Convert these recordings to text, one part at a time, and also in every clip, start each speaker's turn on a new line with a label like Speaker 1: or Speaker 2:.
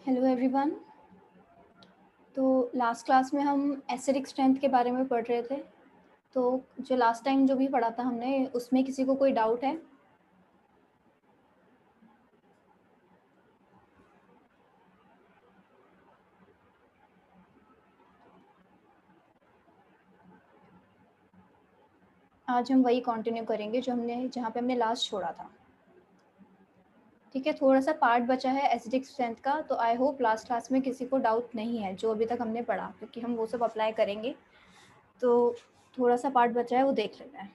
Speaker 1: Hello everyone. तो last class में हम एसिडिक स्ट्रेंथ के बारे में पढ़ रहे थे। तो जो लास्ट टाइम जो भी पढ़ा था हमने, उसमें किसी को कोई डाउट है? आज हम वही कंटिन्यू करेंगे जहाँ पे हमने लास्ट छोड़ा था। ठीक है, थोड़ा सा पार्ट बचा है एसिडिक स्ट्रेंथ का, तो आई होप लास्ट क्लास में किसी को डाउट नहीं है जो अभी तक हमने पढ़ा, क्योंकि हम वो सब अप्लाई करेंगे। तो थोड़ा सा पार्ट बचा है, वो देख लेते हैं।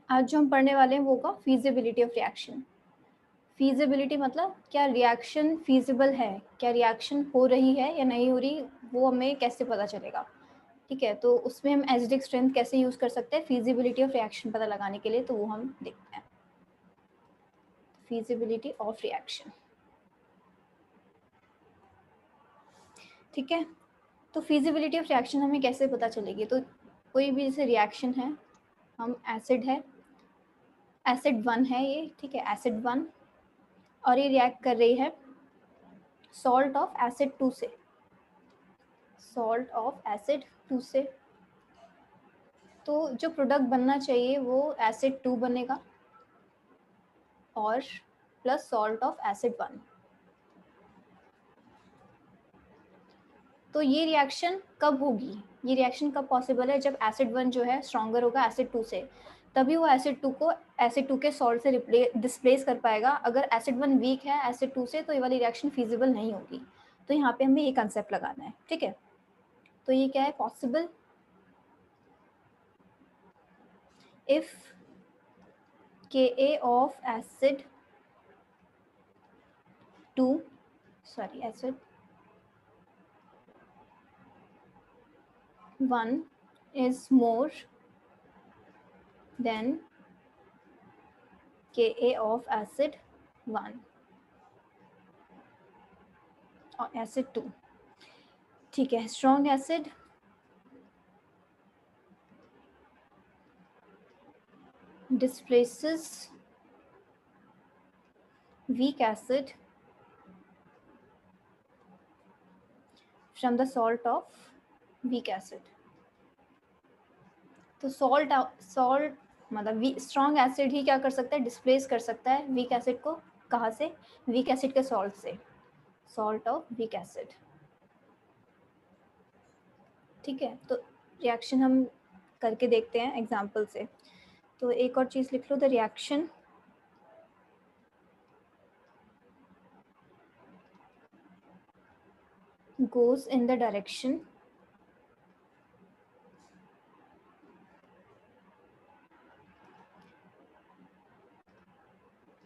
Speaker 1: आज जो हम पढ़ने वाले हैं वो होगा फीजिबिलिटी ऑफ रिएक्शन। फीजिबिलिटी मतलब क्या रिएक्शन फीजिबल है, क्या रिएक्शन हो रही है या नहीं हो रही, वो हमें कैसे पता चलेगा। ठीक है, तो उसमें हम एसिडिक स्ट्रेंथ कैसे यूज़ कर सकते हैं फीजिबिलिटी ऑफ रिएक्शन पता लगाने के लिए, तो वो हम देखते हैं। Feasibility of reaction. ठीक है, तो फीजिबिलिटी ऑफ रिएक्शन हमें कैसे पता चलेगी? तो कोई भी जैसे रिएक्शन है, हम एसिड है, एसिड 1 है ये, ठीक है, एसिड 1, और ये रिएक्ट कर रही है सॉल्ट ऑफ एसिड 2 से, सॉल्ट ऑफ एसिड 2 से। तो जो प्रोडक्ट बनना चाहिए वो एसिड 2 बनेगा और प्लस सॉल्ट ऑफ एसिड 1। तो ये रिएक्शन कब होगी? ये रिएक्शन कब पॉसिबल है? जब एसिड 1 जो है स्ट्रॉन्गर होगा एसिड 2 से, तभी वो एसिड 2 को एसिड 2 के सॉल्ट से डिस्प्लेस कर पाएगा। अगर एसिड 1 वीक है एसिड 2 से, तो ये वाली रिएक्शन फिजिबल नहीं होगी। तो यहाँ पे हमें ये कंसेप्ट लगाना है। ठीक है, तो ये क्या है? Possible if Ka of acid 2, sorry, acid 1 is more than Ka of acid 1 और acid 2। ठीक है, strong acid displaces weak acid from the salt of weak acid। तो सॉल्ट मतलब स्ट्रॉन्ग एसिड ही क्या कर सकता है? डिस्प्लेस कर सकता है वीक एसिड को। कहाँ से? वीक एसिड के सॉल्ट से, सॉल्ट ऑफ वीक एसिड। ठीक है, तो रिएक्शन हम करके देखते हैं एग्जाम्पल से। तो एक और चीज़ लिख लो, the reaction goes in the direction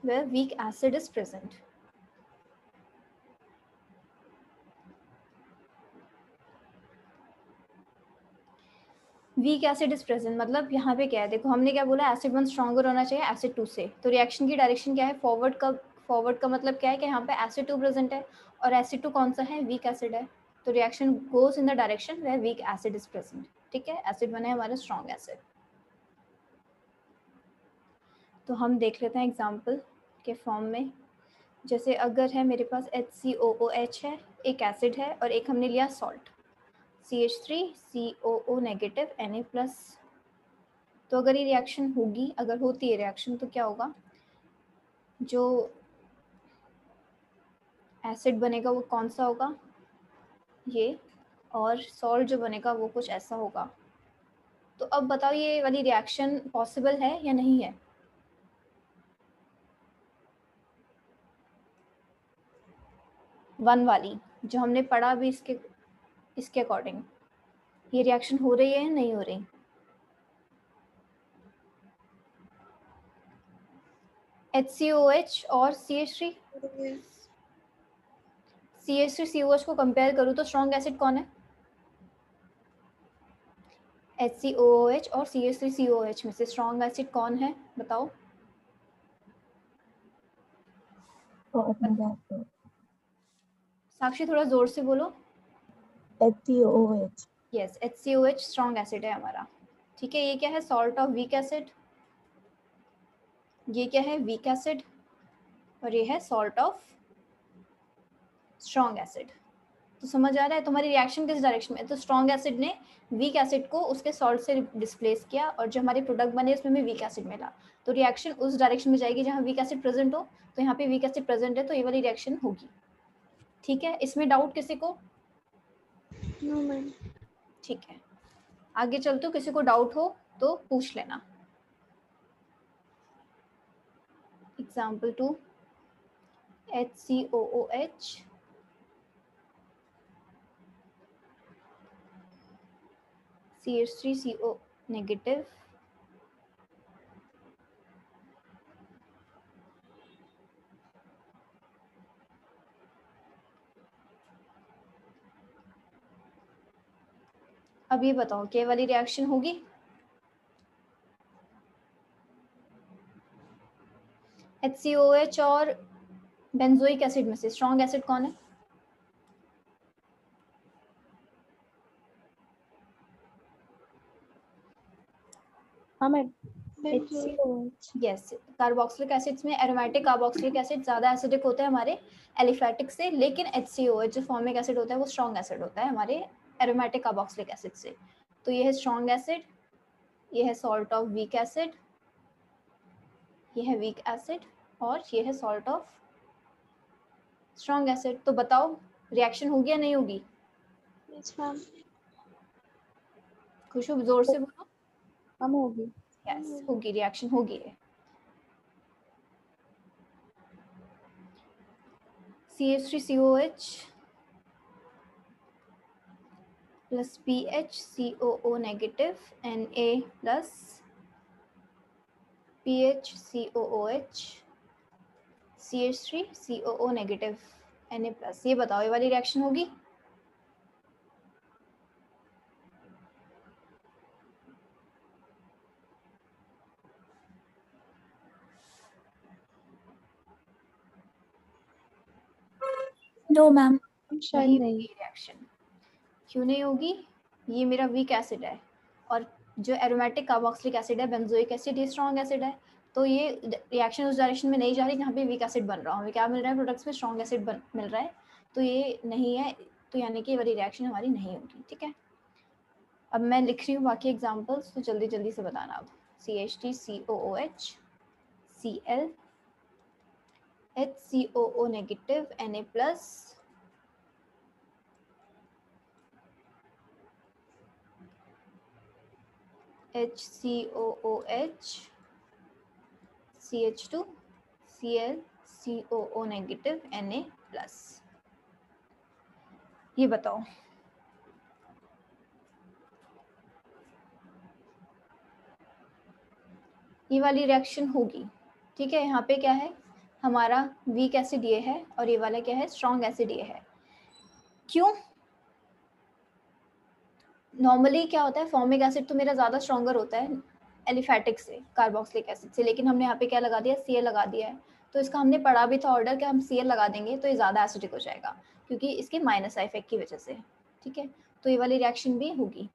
Speaker 1: where weak acid is present। Weak acid is present मतलब यहाँ पे क्या है? देखो हमने क्या बोला, एसिड 1 स्ट्रॉन्गर होना चाहिए एसिड 2 से। तो रिएक्शन की डायरेक्शन क्या है? फॉरवर्ड का। फॉरवर्ड का मतलब क्या है कि यहाँ पे एसिड 2 प्रेजेंट है और एसिड 2 कौन सा है? वीक एसिड है। तो reaction goes in the direction where weak acid is present. ठीक है, एसिड 1 है हमारा स्ट्रॉन्ग एसिड। तो हम देख लेते हैं एग्जाम्पल के फॉर्म में। जैसे अगर है मेरे पास HCOOH है, एक एसिड है, और एक हमने लिया सॉल्ट CH3COO नेगेटिव Na+। तो अगर ये रिएक्शन होगी, अगर होती है रिएक्शन, तो क्या होगा? जो एसिड बनेगा वो कौन सा होगा? ये। और सॉल्ट जो बनेगा वो कुछ ऐसा होगा। तो अब बताओ ये वाली रिएक्शन पॉसिबल है या नहीं है? वन वाली जो हमने पढ़ा अभी, इसके अकॉर्डिंग ये रिएक्शन हो रही है या नहीं हो रही? HCOH और CH3, CH3COH को कंपेयर करूँ तो स्ट्रॉन्ग एसिड कौन है? HCOOH और CH3COH में से स्ट्रॉन्ग एसिड कौन है? बताओ। साक्षी थोड़ा जोर से बोलो।
Speaker 2: HCOOH।
Speaker 1: Yes, HCOH strong acid है हमारा। ठीक है, ये क्या है? Salt of weak acid. ये क्या है? Weak acid. और ये है सॉल्ट ऑफ स्ट्रॉन्ग एसिड। तो समझ आ रहा है तुम्हारी रिएक्शन किस डायरेक्शन में? तो स्ट्रॉन्ग एसिड ने वीक एसिड को उसके सॉल्ट से डिस्प्लेस किया और जो हमारे प्रोडक्ट बने उसमें भी वीक एसिड मिला, तो रिएक्शन उस डायरेक्शन में जाएगी जहाँ वीक एसिड प्रेजेंट हो। तो यहाँ पे वीक एसिड प्रेजेंट है तो ये वाली रिएक्शन होगी। ठीक है, इसमें डाउट किसी को?
Speaker 2: No ma'am.
Speaker 1: ठीक है, आगे चलते हो, किसी को डाउट हो तो पूछ लेना। एग्जाम्पल 2, HCOOH CH3CO नेगेटिव अब ये बताओ क्या वाली रिएक्शन होगी? HCOH और बेंजोइक एसिड में से स्ट्रॉन्ग एसिड कौन है?
Speaker 2: हाँ ma'am, HCOH।
Speaker 1: Yes, carboxylic acids में एरोमेटिक कार्बोक्सिलिक एसिड ज्यादा एसिडिक होता है हमारे एलिफेटिक से, लेकिन HCOH जो फॉर्मिक एसिड होता है वो स्ट्रॉन्ग एसिड होता है हमारे एरोमेटिक कार्बोक्सिलिक एसिड से। तो ये है स्ट्रॉन्ग एसिड, ये है सॉल्ट ऑफ वीक एसिड, ये है वीक एसिड और ये है सॉल्ट ऑफ स्ट्रॉन्ग एसिड। तो बताओ रिएक्शन होगी या नहीं होगी?
Speaker 2: Yes ma'am.
Speaker 1: खुशबू जोर से बोलो।
Speaker 2: हम होगी।
Speaker 1: यस होगी, रिएक्शन होगी। CH3COH plus PHCOO negative Na plus PHCOOH CH3COO negative Na plus। ये बताओ ये वाली रिएक्शन होगी?
Speaker 2: नो मैम, शायद नहीं।
Speaker 1: रिएक्शन क्यों नहीं होगी? ये मेरा वीक एसिड है और जो एरोमेटिक कार्बोक्सिलिक एसिड है बेंजोइक एसिड ये स्ट्रॉन्ग एसिड है, तो ये रिएक्शन उस डायरेक्शन में नहीं जा रही जहाँ पे वीक एसिड बन रहा हो। हमें क्या मिल रहा है प्रोडक्ट्स में? स्ट्रॉन्ग एसिड मिल रहा है, तो ये नहीं है, तो यानी कि ये वाली रिएक्शन हमारी नहीं होगी। ठीक है, अब मैं लिख रही हूँ बाकी एग्जांपल्स, तो जल्दी जल्दी से बताना। अब CH3COOH Cl HCOO negative Na plus HCOOH CH2 Cl COO negative Na plus. ये बताओ ये वाली रिएक्शन होगी? ठीक है, यहाँ पे क्या है हमारा वीक एसिड ये है और ये वाला क्या है स्ट्रॉन्ग एसिड ये है। क्यों? नॉर्मली क्या होता है फॉर्मिक एसिड तो मेरा ज़्यादा स्ट्रॉन्गर होता है एलिफेटिक से कार्बोक्सिलिक एसिड से, लेकिन हमने यहाँ पे क्या लगा दिया? Cl लगा दिया है। तो इसका हमने पढ़ा भी था ऑर्डर कि हम Cl लगा देंगे तो ये ज़्यादा एसिडिक हो जाएगा क्योंकि इसके माइनस इफेक्ट की वजह से। ठीक है, तो ये वाली रिएक्शन भी होगी।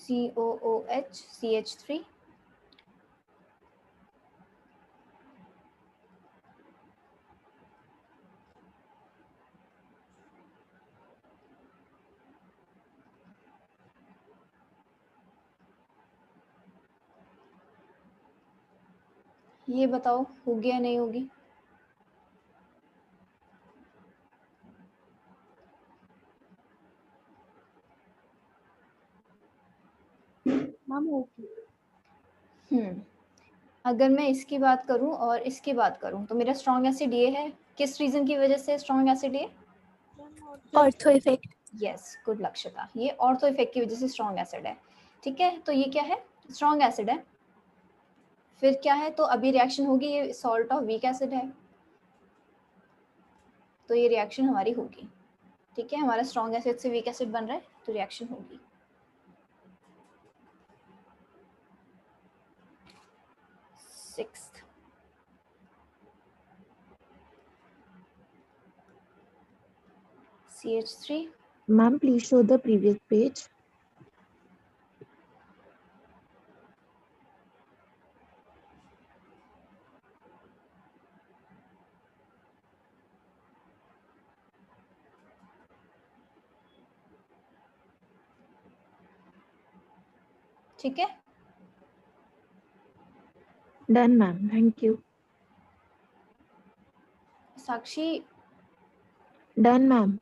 Speaker 1: COOH CH3 ये बताओ होगी या नहीं होगी?
Speaker 2: मैम होगी।
Speaker 1: अगर मैं इसकी बात करूं और इसकी बात करूं तो मेरा स्ट्रॉन्ग एसिड ये है, किस रीजन की वजह से स्ट्रॉन्ग एसिड ये?
Speaker 2: Ortho effect.
Speaker 1: Yes good Lakshita, ये ऑर्थो इफेक्ट की वजह से स्ट्रॉन्ग एसिड है। ठीक है, तो ये क्या है? स्ट्रॉन्ग एसिड है। फिर क्या है? तो अभी रिएक्शन होगी, ये सॉल्ट ऑफ वीक एसिड है, तो ये रिएक्शन हमारी होगी। ठीक है, हमारा स्ट्रॉन्ग एसिड से वीक एसिड बन रहा है तो रिएक्शन होगी। Sixth CH3
Speaker 2: Ma'am, please show the previous page.
Speaker 1: ठीक है,
Speaker 2: done ma'am, thank you.
Speaker 1: Sakshi
Speaker 2: done ma'am.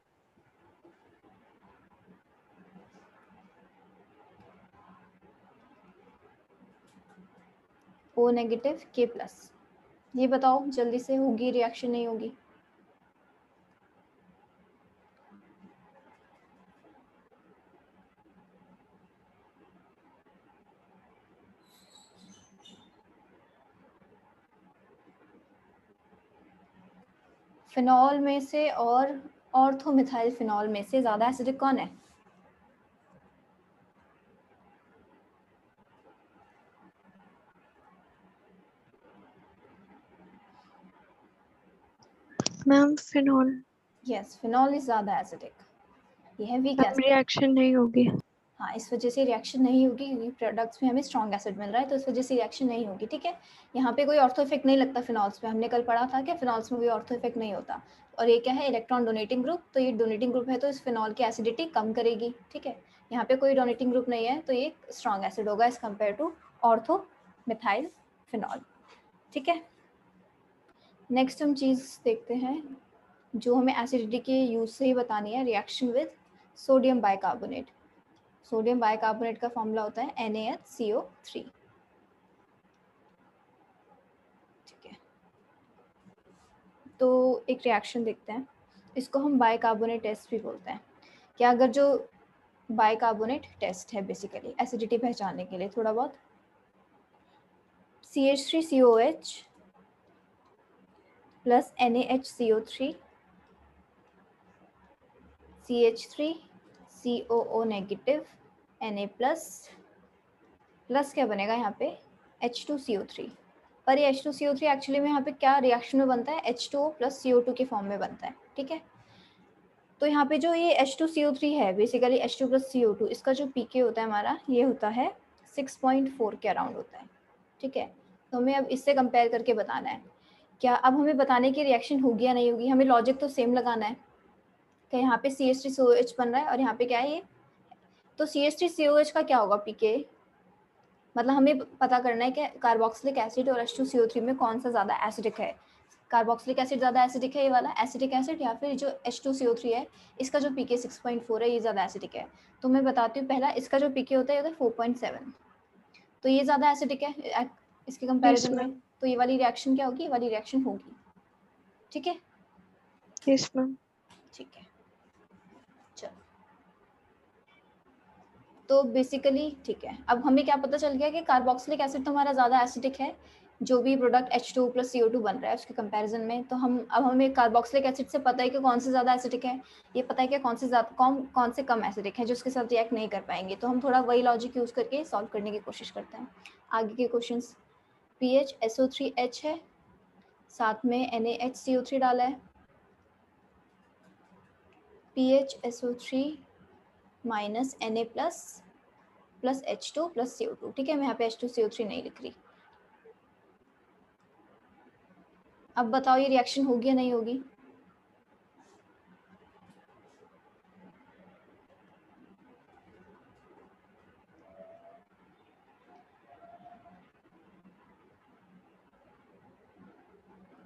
Speaker 1: O negative K plus, ये बताओ जल्दी से, होगी रिएक्शन नहीं होगी? फिनॉल में से और ऑर्थोमिथाइल फिनॉल में से ज़्यादा एसिडिक कौन है?
Speaker 2: Ma'am phenol.
Speaker 1: Yes, phenol is ज़्यादा एसिडिक, ये है वीक
Speaker 2: मैम
Speaker 1: एसिड।
Speaker 2: रिएक्शन नहीं होगी।
Speaker 1: हाँ, इस वजह से रिएक्शन नहीं होगी क्योंकि प्रोडक्ट्स में हमें स्ट्रॉन्ग एसिड मिल रहा है, तो इस वजह से रिएक्शन नहीं होगी। ठीक है, यहाँ पे कोई ऑर्थो इफेक्ट नहीं लगता फिनॉल्स पे, हमने कल पढ़ा था कि फिनॉल्स में कोई ऑर्थो इफेक्ट नहीं होता। और ये क्या है, इलेक्ट्रॉन डोनेटिंग ग्रुप, तो ये डोनेटिंग ग्रुप है तो इस फिनॉल की एसिडिटी कम करेगी। ठीक है, यहाँ पे कोई डोनेटिंग ग्रुप नहीं है तो ये स्ट्रॉन्ग एसिड होगा as compared to ortho methyl phenol. ठीक है, नेक्स्ट हम चीज़ देखते हैं जो हमें एसिडिटी के यूज से ही बतानी है, reaction with sodium bicarbonate. Sodium bicarbonate का फॉर्मूला होता है NaHCO3। ठीक है, तो एक रिएक्शन देखते हैं, इसको हम बाइकार्बोनेट टेस्ट भी बोलते हैं। क्या अगर जो बाइकार्बोनेट टेस्ट है बेसिकली एसिडिटी पहचानने के लिए थोड़ा बहुत, CH3COH plus NaHCO3 CH3COO negative Na plus plus क्या बनेगा यहाँ पे H2CO3। पर ये H2CO3 एक्चुअली में यहाँ पे क्या रिएक्शन में बनता है, H2O प्लस CO2 के फॉर्म में बनता है। ठीक है, तो यहाँ पे जो ये H2CO3 है बेसिकली H2 प्लस CO2, इसका जो pK होता है हमारा ये होता है 6.4 के अराउंड होता है। ठीक है, तो हमें अब इससे कंपेयर करके बताना है। क्या अब हमें बताने की रिएक्शन होगी या नहीं होगी, हमें लॉजिक तो सेम लगाना है कि यहाँ पे CH3COH बन रहा है और यहाँ पे क्या है ये, तो CH3COH का क्या होगा pK, मतलब हमें पता करना है कि कार्बोक्सिलिक एसिड और H2CO3 में कौन सा ज़्यादा एसिडिक है। कार्बोक्सिलिक एसिड ज़्यादा एसिडिक है ये वाला एसिडिक एसिड, या फिर जो H2CO3 है इसका जो pK 6.4 है ये ज़्यादा एसिडिक है। तो मैं बताती हूँ, पहला इसका जो pK होता है 4.7, तो ये ज़्यादा एसिडिक है इसके कंपैरिजन में, तो ये वाली रिएक्शन क्या होगी, ये वाली रिएक्शन होगी। ठीक है,
Speaker 2: यस मैम।
Speaker 1: ठीक है, चलो तो बेसिकली ठीक है, अब हमें क्या पता चल गया कि कार्बोक्सिलिक एसिड तो हमारा ज़्यादा एसिडिक है, जो भी प्रोडक्ट H2 प्लस CO2 बन रहा है उसके कंपैरिजन में। तो हम अब हमें कार्बोक्सिलिक एसिड से पता है कि कौन से ज़्यादा एसिडिक है, ये पता है कि कौन से कम एसिडिक है जो उसके साथ रिएक्ट नहीं कर पाएंगे। तो हम थोड़ा वही लॉजिक यूज़ करके सॉल्व करने की कोशिश करते हैं। आगे के क्वेश्चन, PHSO3H है, साथ में NaHCO3 डाला है, PHSO3 minus Na plus H2 plus CO2। ठीक है, मैं यहाँ पे H2CO3 नहीं लिख रही। अब बताओ ये रिएक्शन होगी या नहीं होगी?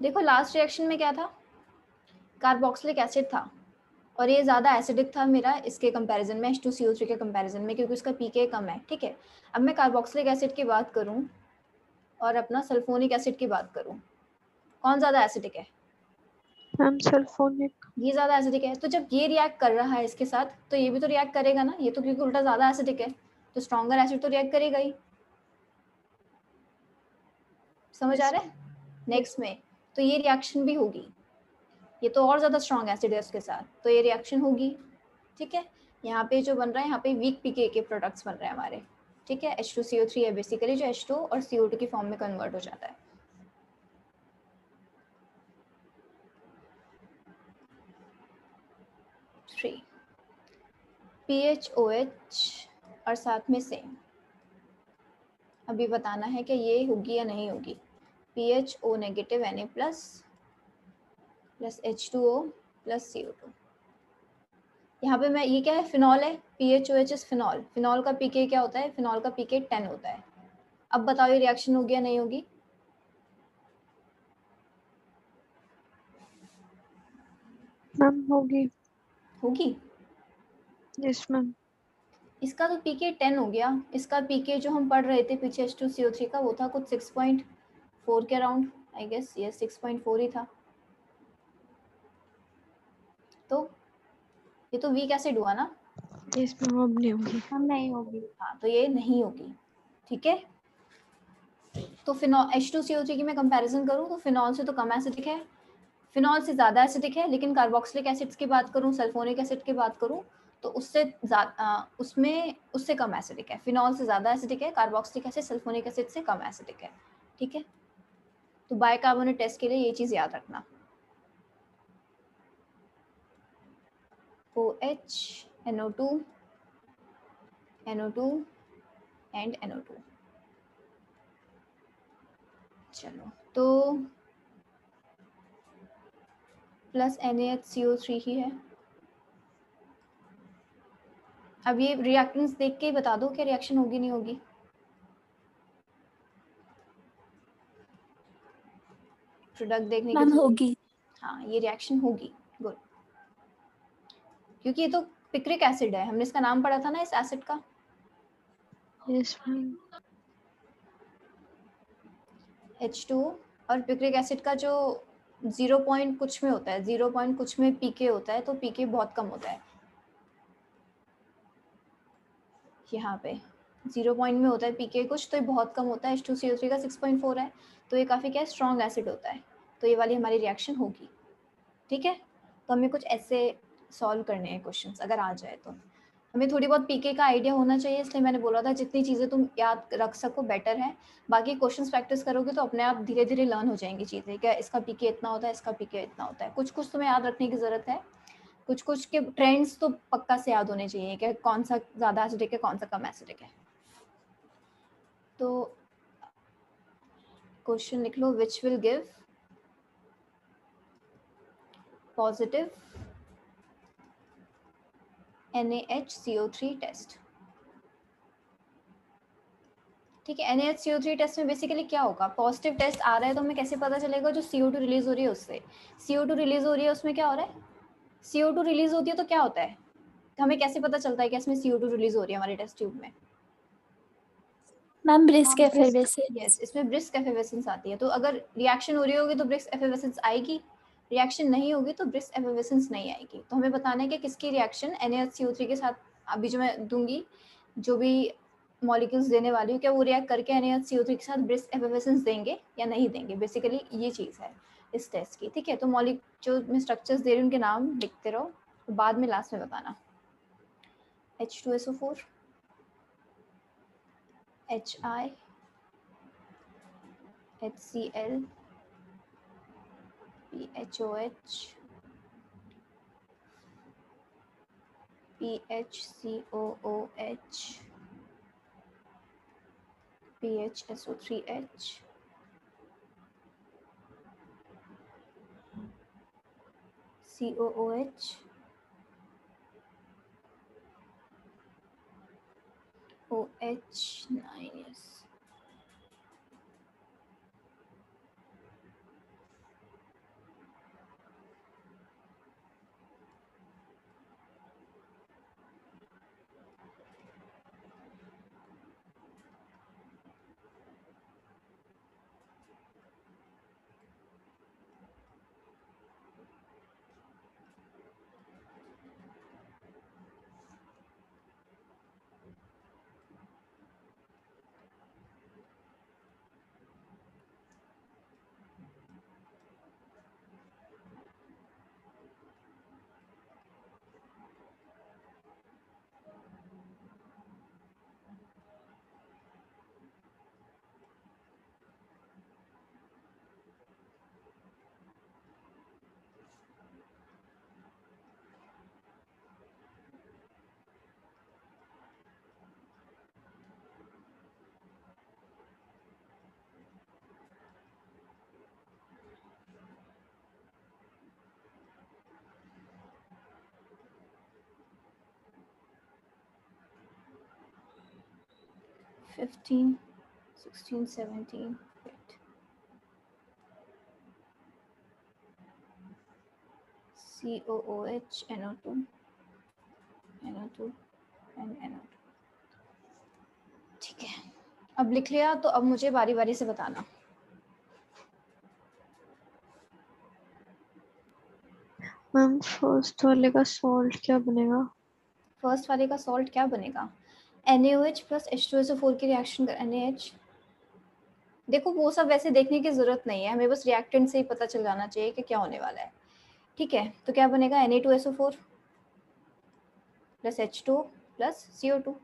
Speaker 1: देखो लास्ट रिएक्शन में क्या था, कार्बोक्सिलिक एसिड था और ये ज़्यादा एसिडिक था मेरा इसके कंपैरिजन में, H2CO3 के कंपैरिजन में, क्योंकि उसका pK कम है। ठीक है, अब मैं कार्बोक्सिलिक एसिड की बात करूं और अपना सल्फोनिक एसिड की बात करूं, कौन ज़्यादा एसिडिक है?
Speaker 2: Ma'am sulphonic.
Speaker 1: ये ज़्यादा एसिडिक है, तो जब ये रिएक्ट कर रहा है इसके साथ तो ये भी तो रिएक्ट करेगा ना, ये तो क्योंकि उल्टा ज़्यादा एसिडिक है तो स्ट्रॉन्गर एसिड तो रिएक्ट करेगा ही। समझ आ रहा है? नेक्स्ट में तो ये रिएक्शन भी होगी, ये तो और ज़्यादा स्ट्रॉन्ग एसिड है उसके साथ, तो ये रिएक्शन होगी। ठीक है, यहाँ पे जो बन रहा है यहाँ पे वीक pK के प्रोडक्ट्स बन रहे हैं हमारे। ठीक है, H2CO3 है बेसिकली जो H2 और CO2 की फॉर्म में कन्वर्ट हो जाता है। थ्री PHOH और साथ में सेम, अभी बताना है कि ये होगी या नहीं होगी। PHO negative Na plus plus H2O plus CO2। यहाँ पे मैं ये क्या है, फिनॉल है, PHOH इज फिनॉल। फिनॉल का पीके क्या होता है, फिनॉल का पीके 10 होता है। अब बताओ ये रिएक्शन होगी या नहीं होगी?
Speaker 2: मैम होगी।
Speaker 1: होगी।
Speaker 2: Yes ma'am.
Speaker 1: इसका तो पीके 10 हो गया। इसका पीके जो हम पढ़ रहे थे पीछे H2CO3 का, वो था कुछ 6.4 के अराउंड, आई गेस ये 6.4 ही था। तो ये तो वीक एसिड हुआ ना?
Speaker 2: यस मैम, अब नहीं होगी।
Speaker 3: हम नहीं होगी।
Speaker 1: हाँ, तो ये नहीं होगी। ठीक है, तो फिनॉल H2CO3 की मैं कंपैरिजन करूँ तो फिनॉल से तो कम एसिडिक है, फिनॉल से ज़्यादा एसिडिक है, लेकिन कार्बोक्सिलिक एसिड्स की बात करूँ, सल्फोनिक एसिड की बात करूँ, तो उसमें उससे कम एसिडिक है। फिनॉल से ज़्यादा एसिडिक है, कार्बोक्सिलिक एसिड सल्फोनिक एसिड से कम एसिडिक है। ठीक है, तो बाइकार्बोनेट टेस्ट के लिए ये चीज़ याद रखना। OH, NO2, NO2 and NO2। चलो, तो प्लस NaHCO3 ही है। अब ये रिएक्टेंस देख के ही बता दो कि रिएक्शन होगी नहीं होगी। प्रोडक्ट देखने की
Speaker 3: मैम
Speaker 1: तो
Speaker 3: होगी।
Speaker 1: हाँ, ये रिएक्शन होगी। गुड, क्योंकि ये तो पिक्रिक एसिड है, हमने इसका नाम पढ़ा था ना इस एसिड का।
Speaker 2: Yes ma'am.
Speaker 1: H2 और पिक्रिक एसिड का जो 0 पॉइंट कुछ में होता है, 0 पॉइंट कुछ में पीके होता है, तो पीके बहुत कम होता है। यहाँ पे 0 पॉइंट में होता है पीके कुछ, तो ये बहुत कम होता है। H2CO3 का 6.4 है, तो ये काफ़ी क्या है, स्ट्रॉन्ग एसिड होता है। तो ये वाली हमारी रिएक्शन होगी। ठीक है, तो हमें कुछ ऐसे सॉल्व करने हैं क्वेश्चंस, अगर आ जाए तो। हमें थोड़ी बहुत पीके का आइडिया होना चाहिए, इसलिए मैंने बोला था जितनी चीज़ें तुम याद रख सको बेटर है। बाकी क्वेश्चंस प्रैक्टिस करोगे तो अपने आप धीरे धीरे लर्न हो जाएंगी चीज़ें, क्या इसका पीके इतना होता है, इसका पीके इतना होता है। कुछ कुछ तुम्हें याद रखने की ज़रूरत है, कुछ कुछ के ट्रेंड्स तो पक्का से याद होने चाहिए कि कौन सा ज़्यादा एसिडिक है, कौन सा कम एसिडिक है। तो क्वेश्चन लिख लो, which will give positive NaHCO3 test. ठीक है, NaHCO3 टेस्ट में बेसिकली क्या होगा, पॉजिटिव टेस्ट आ रहा है तो हमें कैसे पता चलेगा, जो CO2 रिलीज हो रही है उससे। CO2 रिलीज हो रही है, उसमें क्या हो रहा है, CO2 रिलीज होती है तो क्या होता है, तो हमें कैसे पता चलता है कि इसमें CO2 रिलीज हो रही है हमारे टेस्ट ट्यूब में?
Speaker 3: मैम ब्रिस्क
Speaker 1: हाँ, ब्रिस्क,
Speaker 3: एफिवेसेंस।
Speaker 1: यस, इसमें ब्रिस्क एफिवेसेंस आती है। तो अगर रिएक्शन हो रही होगी तो ब्रिस्क एफिवेसेंस आएगी, रिएक्शन नहीं होगी तो ब्रिस्क एफिवेसेंस नहीं आएगी। तो हमें बताना है कि किसकी रिएक्शन NaHCO3 के साथ, अभी जो मैं दूंगी, जो भी मॉलिक्यूल्स देने वाली हूँ, क्या वो रिएक्ट करके NaHCO3 के साथ ब्रिस्क एफिवेसेंस देंगे या नहीं देंगे, बेसिकली ये चीज़ है इस टेस्ट की। ठीक है, तो जो मैं स्ट्रक्चर्स दे रही हूँ उनके नाम लिखते रहो, तो बाद में लास्ट में बताना। H2SO4, HI, HCl, PHOH, PHCOOH, PHSO3H, COOH, OH9, yes. 15, 16, 17. Wait. COOH, NO2, NO2 and NO2. ठीक है, अब लिख लिया तो अब मुझे बारी बारी से बताना।
Speaker 2: मैम फर्स्ट वाले का सॉल्ट क्या बनेगा?
Speaker 1: फर्स्ट वाले का सॉल्ट क्या बनेगा? NaOH प्लस H2SO4 की रिएक्शन कर NaH। देखो वो सब वैसे देखने की जरूरत नहीं है, हमें बस रिएक्टेंट से ही पता चल जाना चाहिए कि क्या होने वाला है। ठीक है, तो क्या बनेगा? Na2SO4 plus H2 plus CO2।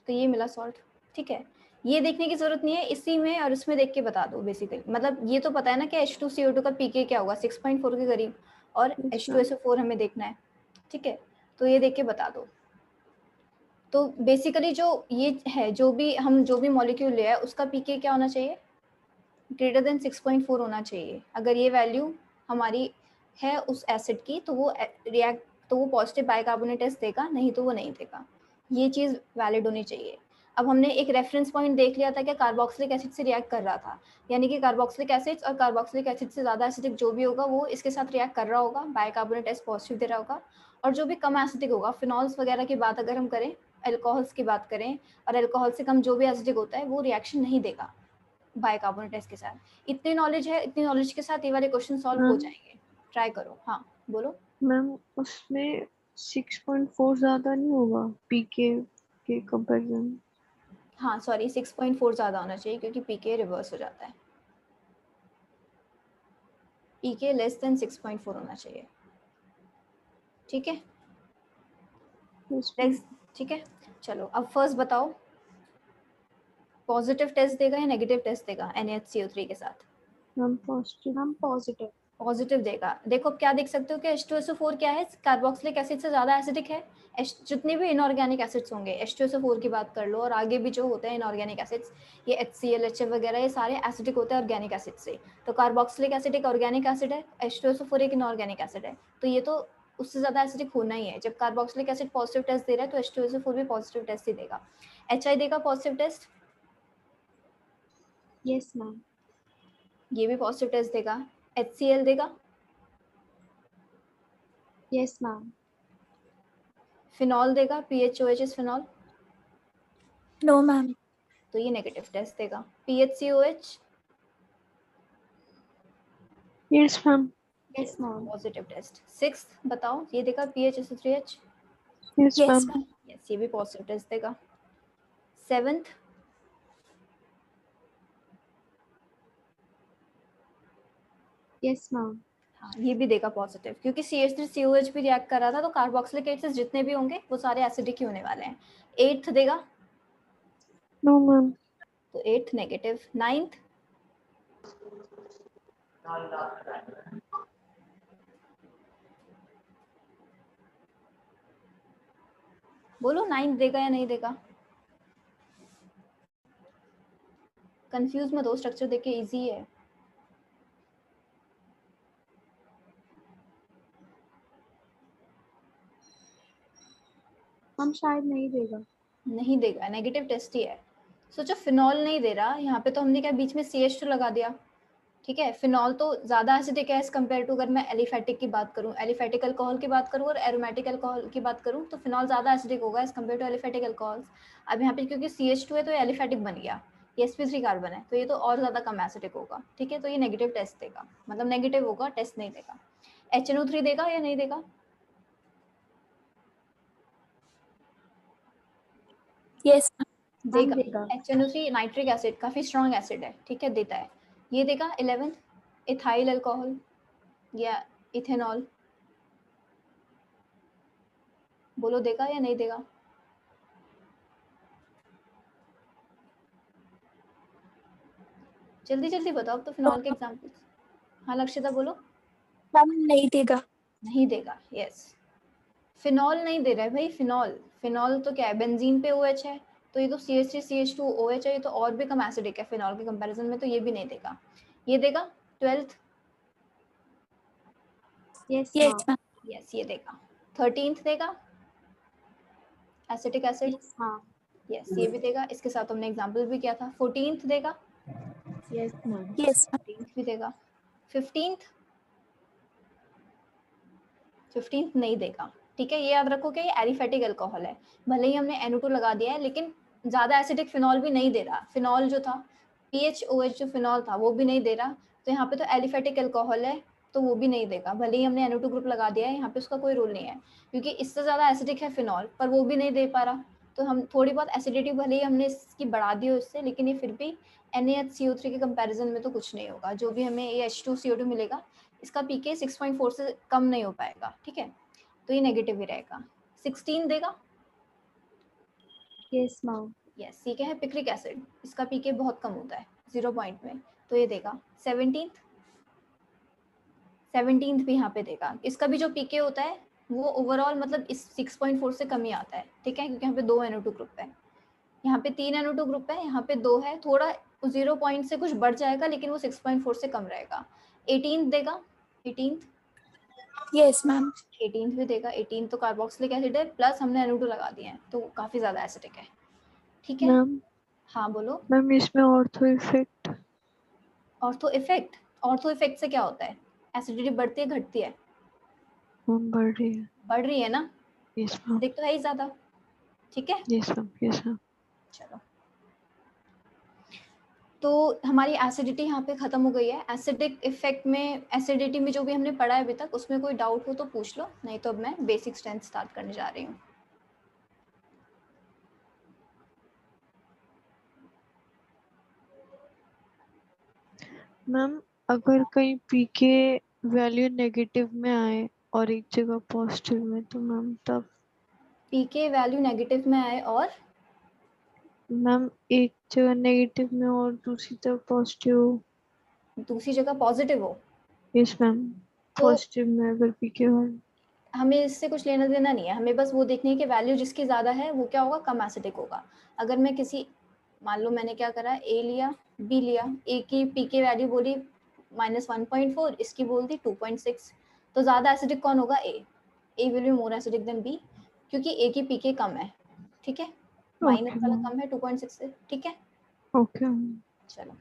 Speaker 1: तो ये मिला सॉल्ट। ठीक है, ये देखने की जरूरत नहीं है, इसी में और इसमें देख के बता दो बेसिकली। मतलब ये तो पता है ना कि H2CO2 का पीके क्या होगा, 6.4 के करीब, और
Speaker 2: Yes, ma'am.
Speaker 1: H2SO4 हमें देखना है। ठीक है, तो ये देख के बता दो। तो बेसिकली जो ये है, जो भी मॉलिक्यूल लिया है उसका पीके क्या होना चाहिए? ग्रेटर देन 6.4 होना चाहिए। अगर ये वैल्यू हमारी है उस एसिड की तो वो पॉजिटिव बाइकार्बोनेट टेस्ट देगा, नहीं तो वो नहीं देगा। ये चीज़ वैलिड होनी चाहिए। अब हमने एक रेफरेंस पॉइंट देख लिया था कि कार्बोक्सिलिक एसिड से रिएक्ट कर रहा था, यानी कि कार्बोक्सिलिक एसिड और कार्बोक्सिलिक एसिड से ज़्यादा एसिडिक जो भी होगा वो इसके साथ रिएक्ट कर रहा होगा, बाइकार्बोनेट टेस्ट पॉजिटिव दे रहा होगा। और जो भी कम एसिडिक होगा, फिनॉल्स वगैरह की बात अगर हम करें, एल्कोहल्स की बात करें, और एल्कोहल से कम जो भी एसिडिक होता है वो रिएक्शन नहीं देगा बाइकार्बोनेट टेस्ट के साथ। इतनी नॉलेज है, इतनी नॉलेज के साथ ये वाले क्वेश्चन सॉल्व हो जाएंगे। ट्राई करो। हाँ बोलो।
Speaker 2: मैम उसमें 6.4 ज्यादा नहीं होगा पीके के कंपैरिजन?
Speaker 1: हाँ सॉरी, 6.4 ज़्यादा होना चाहिए क्योंकि पीके रिवर्स हो जाता है। पीके लेस देन 6.4 होना चाहिए। ठीक है,
Speaker 2: Yes, ma'am.
Speaker 1: नेक्स्ट। ठीक है, चलो अब फर्स्ट बताओ, पॉजिटिव टेस्ट देगा या नेगेटिव टेस्ट देगा NaHCO3 के साथ?
Speaker 2: Ma'am positive.
Speaker 3: Ma'am positive.
Speaker 1: Positive देगा। देखो अब क्या देख सकते हो कि H2SO4 क्या है, कार्बोक्सिलिक एसिड से ज़्यादा एसिडिक है। जितने भी इनऑर्गेनिक एसिड्स होंगे, H2SO4 की बात कर लो और आगे भी जो होते हैं इनऑर्गेनिक एसिड्स, ये HCl, HF वगैरह, ये सारे एसिडिक होते हैं ऑर्गेनिक एसिड से। तो कार्बोक्सिलिक एसिड एक ऑर्गेनिक एसिड है, H2SO4 एक इनऑर्गेनिक एसिड है, तो ये तो उससे ज़्यादा एसिडिक होना ही है। जब कार्बोक्सिलिक एसिड पॉजिटिव टेस्ट दे रहा है तो H2SO4 भी पॉजिटिव टेस्ट ही देगा। HI देगा पॉजिटिव टेस्ट,
Speaker 3: यस मैम।
Speaker 1: ये भी पॉजिटिव टेस्ट देगा। HCl देगा,
Speaker 3: यस मैम।
Speaker 1: फिनॉल देगा, PHOH फिनॉल,
Speaker 3: नो मैम।
Speaker 1: तो ये नेगेटिव टेस्ट देगा। PHCOH
Speaker 2: yes ma'am.
Speaker 3: Yes ma'am.
Speaker 1: Positive test. Sixth बताओ, ये देगा PHSO3H,
Speaker 2: yes
Speaker 3: yes
Speaker 2: ma'am.
Speaker 3: Ma'am.
Speaker 1: Yes ये भी पॉजिटिव टेस्ट देगा। Seventh,
Speaker 3: yes ma'am.
Speaker 1: हाँ ये भी देगा पॉजिटिव, क्योंकि CH3COH भी रिएक्ट कर रहा था, तो कार्बोक्सिलिक एसिड जितने भी होंगे वो सारे एसिडिक ही होने वाले हैं। एट्थ देगा,
Speaker 2: नो मैम।
Speaker 1: तो एट्थ नेगेटिव। नाइन्थ, बोलो नाइन्थ देगा या नहीं देगा? कंफ्यूज मत हो, स्ट्रक्चर देख के इजी है।
Speaker 3: हम शायद नहीं देगा।
Speaker 1: नहीं देगा, नेगेटिव टेस्ट ही है। सोचो फिनॉल नहीं दे रहा, यहाँ पे तो हमने क्या बीच में CH2 लगा दिया। ठीक है, फिनॉल तो ज़्यादा एसिडिक है एज कम्पेयर टू, अगर मैं एलिफेटिक की बात करूँ, एलिफेटिक अल्कोहल की बात करूँ और एरोमेटिक अल्कोहल की बात करूँ, तो फिनॉल ज़्यादा एसिडिक होगा as compared to aliphatic alcohols. अब यहाँ पे क्योंकि CH2 है तो ये एलिफेटिक बन गया, ये sp3 कार्बन है, तो ये तो और ज़्यादा कम एसिडिक होगा। ठीक है, तो ये नेगेटिव टेस्ट देगा, मतलब नेगेटिव होगा, टेस्ट नहीं देगा। HNO3 देगा या नहीं देगा?
Speaker 3: यस मैम
Speaker 1: देगा।
Speaker 3: देगा।
Speaker 1: HNO3 नाइट्रिक एसिड काफ़ी स्ट्रॉन्ग एसिड है, ठीक है, देता है, ये देगा। 11th, इथाइल अल्कोहल या इथेनॉल, बोलो देगा या नहीं देगा? जल्दी जल्दी बताओ तो फिनॉल के एग्जांपल्स। हाँ लक्षिता बोलो।
Speaker 3: मैम नहीं देगा।
Speaker 1: नहीं देगा, यस। फिनॉल नहीं दे रहा है भाई, फिनॉल, फिनॉल तो क्या है, बेंजीन पे OH है, तो ये तो CH3CH2OH है, ये तो और भी कम एसिडिक है फिनॉल के कंपैरिजन में, तो ये भी नहीं देगा। ये देगा 12th,
Speaker 3: yes yes ma'am. Ma'am.
Speaker 1: Yes ये देगा। 13th देगा acetic acid,
Speaker 3: yes ma'am.
Speaker 1: Yes ये भी देगा, इसके साथ हमने एग्जांपल भी किया था। 14th देगा,
Speaker 3: Yes, ma'am. Yes, ma'am.
Speaker 1: 14th भी देगा। 15th 15th नहीं देगा, ठीक है। ये याद रखो कि ये एलिफेटिक अल्कोहल है, भले ही हमने NO2 लगा दिया है लेकिन ज़्यादा एसिडिक फिनॉल भी नहीं दे रहा। फिनॉल जो था PHOH जो फिनॉल था वो भी नहीं दे रहा, तो यहाँ पे तो एलिफेटिक अल्कोहल है तो वो भी नहीं देगा। भले ही हमने NO2 ग्रुप लगा दिया है, यहाँ पे उसका कोई रोल नहीं है क्योंकि इससे ज़्यादा एसिडिक है फिनॉल, पर वो भी नहीं दे पा रहा। तो हम थोड़ी बहुत एसिडिटी भले ही हमने इसकी बढ़ा दी हो इससे, लेकिन ये फिर भी NaHCO3 के कंपैरिजन में तो कुछ नहीं होगा। जो भी हमें ये H2CO2 मिलेगा इसका पीके 6.4 से कम नहीं हो पाएगा, ठीक है। तो ये नेगेटिव ही रहेगा। 16 देगा,
Speaker 3: Yes, ma'am.
Speaker 1: यस ये क्या है पिक्रिक एसिड, इसका पीके बहुत कम होता है 0 पॉइंट में, तो ये देगा। 17th भी यहाँ पे देगा, इसका भी जो पीके होता है वो ओवरऑल मतलब इस 6.4 से कम ही आता है, ठीक है, क्योंकि यहाँ पे 2 NO2 ग्रुप है, यहाँ पे 3 NO2 ग्रुप है, यहाँ पे 2 है, थोड़ा 0 पॉइंट से कुछ बढ़ जाएगा लेकिन वो 6.4 से कम रहेगा। 18th देगा, 18th
Speaker 3: Yes, ma'am.
Speaker 1: 18th भी देगा। 18 तो कार्बोक्सिलिक एसिड है प्लस हमने NO2 लगा दिए हैं तो काफ़ी ज़्यादा एसिडिक है, ठीक है।
Speaker 2: मैम
Speaker 1: हाँ बोलो।
Speaker 2: मैम इसमें ortho effect.
Speaker 1: Ortho effect, ortho effect से क्या होता है, एसिडिटी बढ़ती है घटती है?
Speaker 2: मैम बढ़ रही है।
Speaker 1: बढ़ रही है ना,
Speaker 2: यस मैम।
Speaker 1: एसिडिक तो है ही ज़्यादा, ठीक है।
Speaker 2: Yes ma'am. Yes ma'am.
Speaker 1: चलो तो हमारी एसिडिटी यहाँ पे ख़त्म हो गई है। एसिडिक इफेक्ट में, एसिडिटी में जो भी हमने पढ़ा है अभी तक उसमें कोई डाउट हो तो पूछ लो, नहीं तो अब मैं बेसिक स्ट्रेंथ स्टार्ट करने जा रही हूँ।
Speaker 2: मैम अगर कहीं पीके वैल्यू नेगेटिव में आए और एक जगह पॉजिटिव में तो मैम तब?
Speaker 1: पीके वैल्यू नेगेटिव में आए और
Speaker 2: मैम एक जगह नेगेटिव में और दूसरी तरफ पॉजिटिव।
Speaker 1: दूसरी जगह पॉजिटिव हो
Speaker 2: यस मैम।
Speaker 1: तो
Speaker 2: पॉजिटिव में अगर पीके वैल्यू।
Speaker 1: हमें इससे कुछ लेना देना नहीं है, हमें बस वो देखनी है कि वैल्यू जिसकी ज़्यादा है वो क्या होगा, कम एसिडिक होगा। अगर मैं किसी, मान लो मैंने क्या करा, ए लिया बी लिया, ए की पीके वैल्यू बोली -1.4, इसकी बोल दी 2.6, तो ज़्यादा एसिडिक कौन होगा, A will be more acidic than B, क्योंकि ए की पीके कम है, ठीक है, माइनस
Speaker 2: ओके
Speaker 1: वाला
Speaker 2: मैम।
Speaker 1: कम है 2.6 से, ठीक है।
Speaker 2: ओके।
Speaker 1: चलो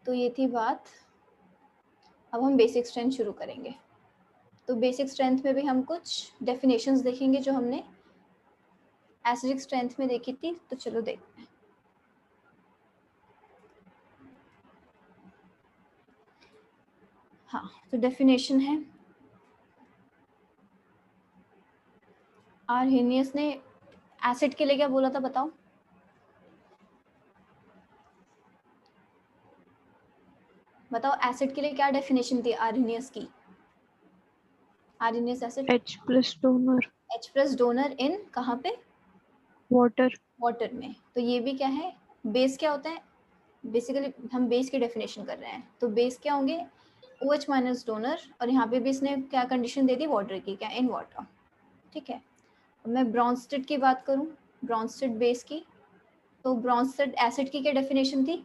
Speaker 1: तो ये थी बात, अब हम बेसिक स्ट्रेंथ शुरू करेंगे। तो बेसिक स्ट्रेंथ में भी हम कुछ डेफिनेशंस देखेंगे जो हमने एसिडिक स्ट्रेंथ में देखी थी, तो चलो देखते हैं। हाँ तो डेफिनेशन है, आर्हेनियस ने एसिड के लिए क्या बोला था बताओ, बताओ एसिड के लिए क्या डेफिनेशन थी आर्हेनियस की। Arrhenius acid
Speaker 2: H plus donor.
Speaker 1: H plus donor in कहाँ पे,
Speaker 2: वाटर।
Speaker 1: वाटर में। तो ये भी क्या है, बेस क्या होता है, बेसिकली हम बेस की डेफिनेशन कर रहे हैं, तो बेस क्या होंगे, OH माइनस डोनर, और यहाँ पे भी इसने क्या कंडीशन दे दी, वाटर की, क्या, इन वाटर, ठीक है। अब मैं ब्रॉन्स्टेड की बात करूँ, ब्रॉन्स्टेड बेस की, तो ब्रॉन्स्टेड एसिड की क्या डेफिनेशन थी,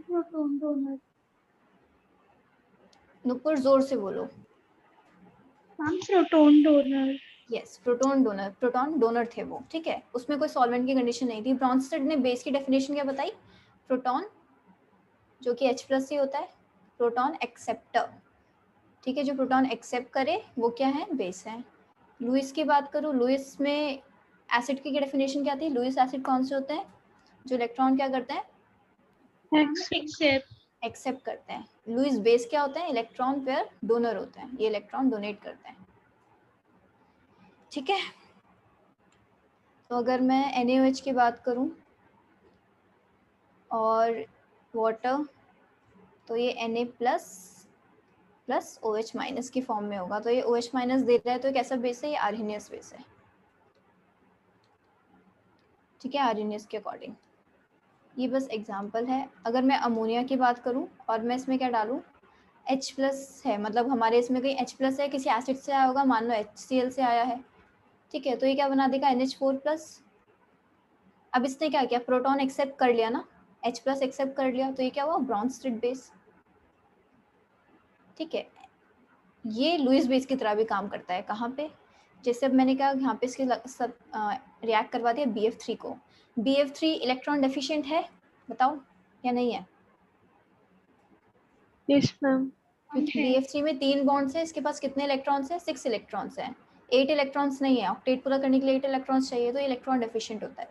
Speaker 3: Proton donor.
Speaker 1: नुपुर जोर से बोलो।
Speaker 3: Ma'am, proton donor.
Speaker 1: Yes proton donor, proton donor थे वो, ठीक है, उसमें कोई सॉल्वेंट की कंडीशन नहीं थी। ब्रॉन्स्टेड ने बेस की डेफिनेशन क्या बताई, प्रोटॉन जो कि H प्लस ही होता है, प्रोटॉन एक्सेप्टर, ठीक है, जो प्रोटॉन एक्सेप्ट करे वो क्या है, बेस है। लुइस की बात करूँ, लुइस में एसिड की डेफिनेशन क्या थी, लुइस एसिड कौन से होते हैं, जो इलेक्ट्रॉन क्या करते हैं,
Speaker 3: Except.
Speaker 1: एक्सेप्ट करते हैं। लुइस बेस क्या होते हैं, इलेक्ट्रॉन पेयर डोनर होते हैं, ये इलेक्ट्रॉन डोनेट करते हैं, ठीक है। तो अगर मैं NaOH की बात करूं और वाटर, तो ये Na plus plus OH minus की फॉर्म में होगा, तो ये OH माइनस दे रहा है तो कैसा बेस है, ये आर्हेनियस बेस है, ठीक है, आर्हेनियस के अकॉर्डिंग। ये बस एग्जांपल है। अगर मैं अमोनिया की बात करूं और मैं इसमें क्या डालूं, H प्लस है, मतलब हमारे इसमें कहीं H प्लस है, किसी एसिड से आया होगा, मान लो HCl से आया है, ठीक है, तो ये क्या बना देगा, NH4 प्लस। अब इसने क्या किया, प्रोटॉन एक्सेप्ट कर लिया ना, H प्लस एक्सेप्ट कर लिया, तो ये क्या हुआ, ब्रॉन्स्टेड बेस, ठीक है। ये लुईस बेस की तरह भी काम करता है। कहाँ पे? जैसे अब मैंने कहा यहाँ पे इसके सब रिएक्ट करवा दिया BF3 को। BF3 इलेक्ट्रॉन डेफिशिएंट है, बताओ या नहीं है?
Speaker 2: Yes ma'am.
Speaker 1: क्योंकि
Speaker 3: है।
Speaker 1: BF3 में 3 बॉन्ड्स है, इसके पास कितने इलेक्ट्रॉन्स हैं? 6 इलेक्ट्रॉन्स हैं। 8 इलेक्ट्रॉन्स नहीं है, ऑक्टेट पूरा करने के लिए 8 इलेक्ट्रॉन्स चाहिए, तो इलेक्ट्रॉन डेफिशिएंट होता है।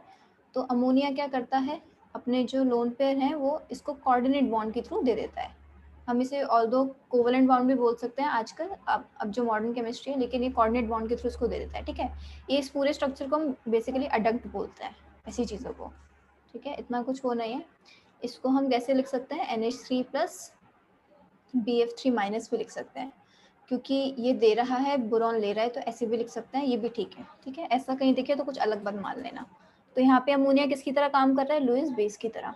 Speaker 1: तो अमोनिया क्या करता है, अपने जो लोन पेयर हैं वो इसको कोऑर्डिनेट बॉन्ड के थ्रू दे देता है। हम इसे ऑल्दो कोवलेंट बॉन्ड भी बोल सकते हैं आजकल, अब जो मॉडर्न केमिस्ट्री है, लेकिन ये कोऑर्डिनेट बॉन्ड के थ्रू इसको दे देता है। ठीक है, ये इस पूरे स्ट्रक्चर को हम बेसिकली अडक्ट बोलते हैं, ऐसी चीज़ों को। ठीक है, इतना कुछ वो नहीं है। इसको हम कैसे लिख सकते हैं? NH3 प्लस BF3 माइनस भी लिख सकते हैं, क्योंकि ये दे रहा है, बोरॉन ले रहा है, तो ऐसे भी लिख सकते हैं, ये भी ठीक है। ठीक है, ऐसा कहीं दिखे तो कुछ अलग मत मान लेना। तो यहाँ पे अमोनिया किसकी तरह काम कर रहा है? लुईस बेस की तरह।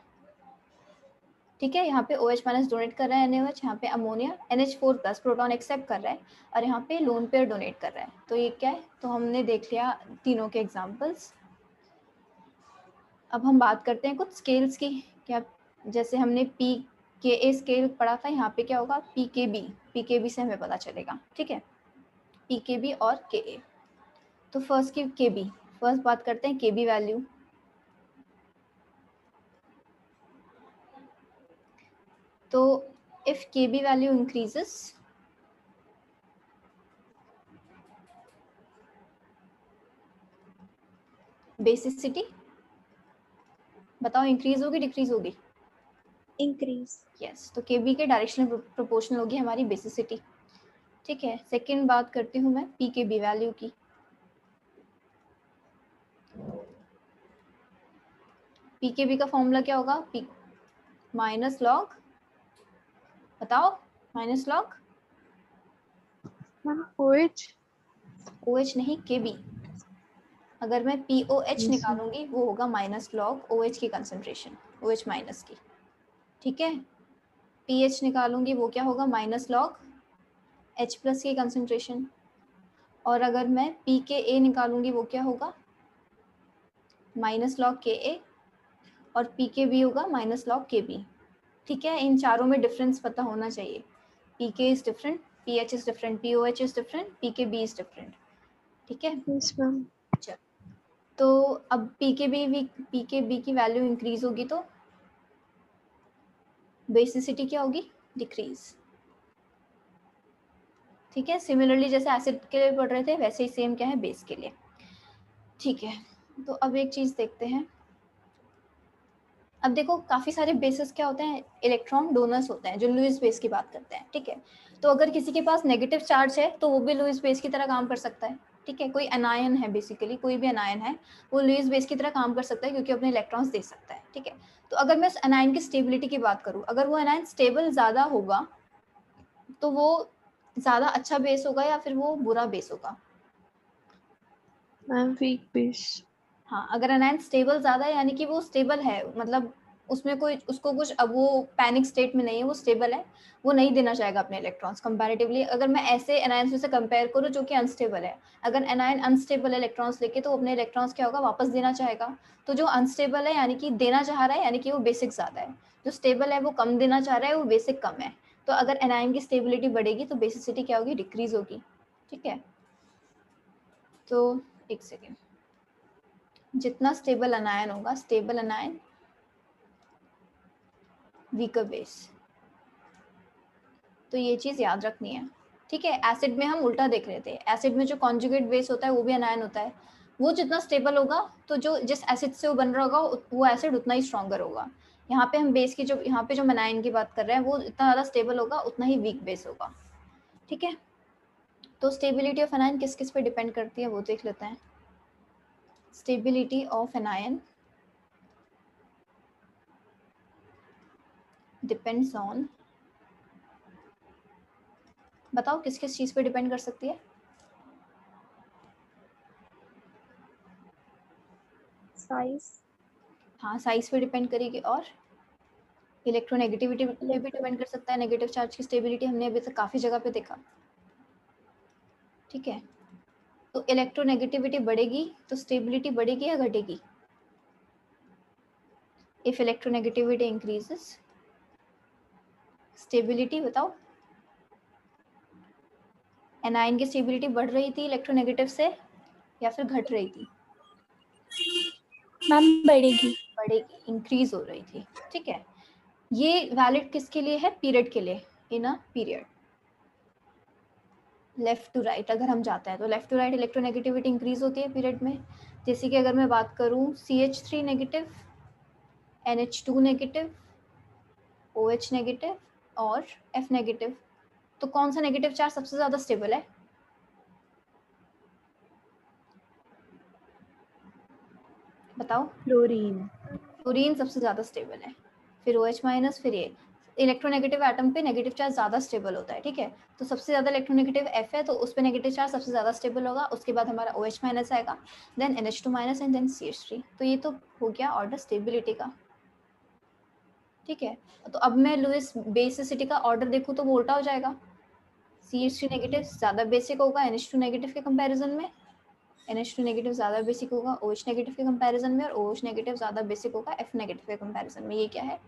Speaker 1: ठीक है, यहाँ पे OH माइनस डोनेट कर रहा है NaOH, यहाँ पे ammonia NH4 plus proton accept कर रहा है, और यहाँ पे लोन पेयर डोनेट कर रहा है। तो ये क्या है? तो हमने देख लिया तीनों के एग्जाम्पल्स। अब हम बात करते हैं कुछ स्केल्स की। क्या जैसे हमने pKa स्केल पढ़ा था, यहाँ पे क्या होगा? pKb से हमें पता चलेगा। ठीक है, pKb और Ka। तो फर्स्ट की Kb, फर्स्ट बात करते हैं Kb वैल्यू। तो if Kb value increases, basicity बताओ, इंक्रीज होगी डिक्रीज होगी?
Speaker 3: इंक्रीज।
Speaker 1: यस, तो Kb के डायरेक्शनल प्रोपोर्शनल होगी हमारी बेसिसिटी। ठीक है, सेकंड बात करती हूँ मैं pKb वैल्यू की। pKb का फॉर्मूला क्या होगा? माइनस लॉग, बताओ, minus log
Speaker 2: ma'am OH।
Speaker 1: OH नहीं, Kb। अगर मैं POH
Speaker 2: Yes, sir.
Speaker 1: निकालूंगी वो होगा माइनस लॉग OH की कंसंट्रेशन, OH माइनस की। ठीक है, पीएच निकालूंगी वो क्या होगा? माइनस लॉग H प्लस की कंसंट्रेशन। और अगर मैं pKa निकालूंगी वो क्या होगा? Minus log Ka। और pKb होगा माइनस लॉग Kb। ठीक है, इन चारों में डिफरेंस पता होना चाहिए। pK is different, pH is different, POH is different, pKb is different. ठीक है,
Speaker 2: Yes, ma'am.
Speaker 1: तो अब pKb की वैल्यू इंक्रीज होगी तो बेसिसिटी क्या होगी? डिक्रीज। ठीक है, सिमिलरली जैसे एसिड के लिए पढ़ रहे थे वैसे ही सेम क्या है बेस के लिए। ठीक है, तो अब एक चीज देखते हैं। अब देखो काफी सारे बेसिस क्या होते हैं? इलेक्ट्रॉन डोनर्स होते हैं, जो लुईस बेस की बात करते हैं। ठीक है, तो अगर किसी के पास नेगेटिव चार्ज है तो वो भी लुईस बेस की तरह काम कर सकता है। ठीक है, कोई अनायन है, बेसिकली कोई भी अनायन है वो लुईस बेस की तरह काम कर सकता है, क्योंकि अपने इलेक्ट्रॉन्स दे सकता है। ठीक है, तो अगर मैं उस अनायन की स्टेबिलिटी की बात करूँ, अगर वो अनायन स्टेबल ज्यादा होगा तो वो ज्यादा अच्छा बेस होगा या फिर वो बुरा बेस होगा?
Speaker 2: Ma'am, weak base.
Speaker 1: हाँ, अगर अनायन स्टेबल ज्यादा है यानी कि वो स्टेबल है, मतलब उसमें कोई उसको कुछ, अब वो पैनिक स्टेट में नहीं है, वो स्टेबल है, वो नहीं देना चाहेगा अपने इलेक्ट्रॉन्स कंपैरेटिवली। अगर मैं ऐसे एनायन से कंपेयर करूँ जो कि अनस्टेबल है, अगर एनायन अनस्टेबल है इलेक्ट्रॉन्स लेके, तो अपने इलेक्ट्रॉन्स क्या होगा? वापस देना चाहेगा। तो जो अनस्टेबल है यानी कि देना चाह रहा है, यानी कि वो बेसिक ज्यादा है। जो स्टेबल है वो कम देना चाह रहा है, वो बेसिक कम है। तो अगर एनायन की स्टेबिलिटी बढ़ेगी तो बेसिसिटी क्या होगी? डिक्रीज होगी। ठीक है, तो एक सेकेंड, जितना स्टेबल अनायन होगा, स्टेबल अनायन वीकर बेस, तो ये चीज याद रखनी है। ठीक है, एसिड में हम उल्टा देख रहे थे, एसिड में जो कॉन्जुगेट बेस होता है वो भी अनायन होता है, वो जितना स्टेबल होगा तो जो जिस एसिड से वो बन रहा होगा वो एसिड उतना ही स्ट्रॉन्गर होगा। यहाँ पे हम बेस की जो यहाँ पे जो अनायन की बात कर रहे हैं वो इतना ज़्यादा स्टेबल होगा उतना ही वीक बेस होगा। ठीक है, तो स्टेबिलिटी ऑफ अनायन किस किस पे डिपेंड करती है वो देख लेते हैं। स्टेबिलिटी ऑफ अनायन डिपेंड्स ऑन, बताओ किस किस चीज़ पे डिपेंड कर सकती है?
Speaker 3: साइज।
Speaker 1: हाँ, साइज पे डिपेंड करेगी, और इलेक्ट्रोनेगेटिविटी पे भी डिपेंड कर सकता है। नेगेटिव चार्ज की स्टेबिलिटी हमने अभी तक काफ़ी जगह पे देखा। ठीक है, तो इलेक्ट्रोनेगेटिविटी बढ़ेगी तो स्टेबिलिटी बढ़ेगी या घटेगी? इफ इलेक्ट्रोनेगेटिविटी इंक्रीजेस, स्टेबिलिटी बताओ। एनाइन की स्टेबिलिटी बढ़ रही थी इलेक्ट्रोनेगेटिव से या फिर घट रही थी?
Speaker 3: मैम बढ़ेगी।
Speaker 1: बढ़ेगी, इंक्रीज हो रही थी। ठीक है, ये वैलिड किसके लिए है? पीरियड के लिए, in a period. Left to right अगर हम जाते हैं तो left to right electronegativity increase होती है पीरियड में। जैसे कि अगर मैं बात करूं CH3 negative, NH2 negative, OH negative और F नेगेटिव, तो कौन सा नेगेटिव चार्ज सबसे ज्यादा स्टेबल है? बताओ।
Speaker 3: फ्लोरीन।
Speaker 1: फ्लोरीन सबसे ज्यादा स्टेबल है, फिर OH माइनस, फिर ये इलेक्ट्रोनेगेटिव एटम पे नेगेटिव चार्ज ज्यादा स्टेबल होता है। ठीक है, तो सबसे ज्यादा इलेक्ट्रोनेगेटिव F है, तो उस पे नेगेटिव चार्ज सबसे ज्यादा स्टेबल होगा। उसके बाद हमारा OH माइनस आएगा, then NH2 minus and then CH3। तो ये तो हो गया ऑर्डर स्टेबिलिटी का। ठीक है, तो अब मैं लुईस बेसिसिटी का ऑर्डर देखूँ तो वो उल्टा हो जाएगा। CH3 नेगेटिव ज्यादा बेसिक होगा NH2 नेगेटिव के कंपैरिजन में, NH2 नेगेटिव ज़्यादा बेसिक होगा OH नेगेटिव के कंपैरिजन में, और OH नेगेटिव ज़्यादा बेसिक होगा F नेगेटिव के कंपैरिजन में। ये क्या है?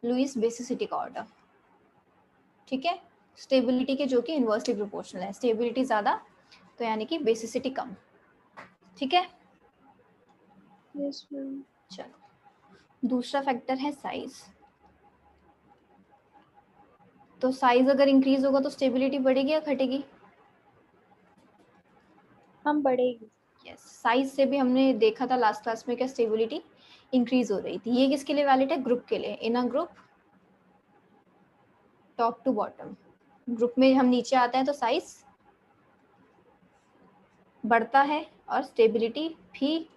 Speaker 1: लुईस बेसिसिटी का ऑर्डर। ठीक है, स्टेबिलिटी के जो कि इन्वर्सली प्रोपोर्शनल है, स्टेबिलिटी ज़्यादा तो यानी कि बेसिसिटी कम। ठीक है,
Speaker 2: यस मैम।
Speaker 1: चलो दूसरा फैक्टर है साइज। तो साइज अगर इंक्रीज होगा तो स्टेबिलिटी बढ़ेगी या घटेगी?
Speaker 3: हम बढ़ेगी।
Speaker 1: यस, साइज से भी हमने देखा था लास्ट क्लास में क्या स्टेबिलिटी इंक्रीज हो रही थी। ये किसके लिए वैलिड है? ग्रुप के लिए, in a group top to bottom. Group में हम नीचे आते हैं तो साइज बढ़ता है और स्टेबिलिटी भी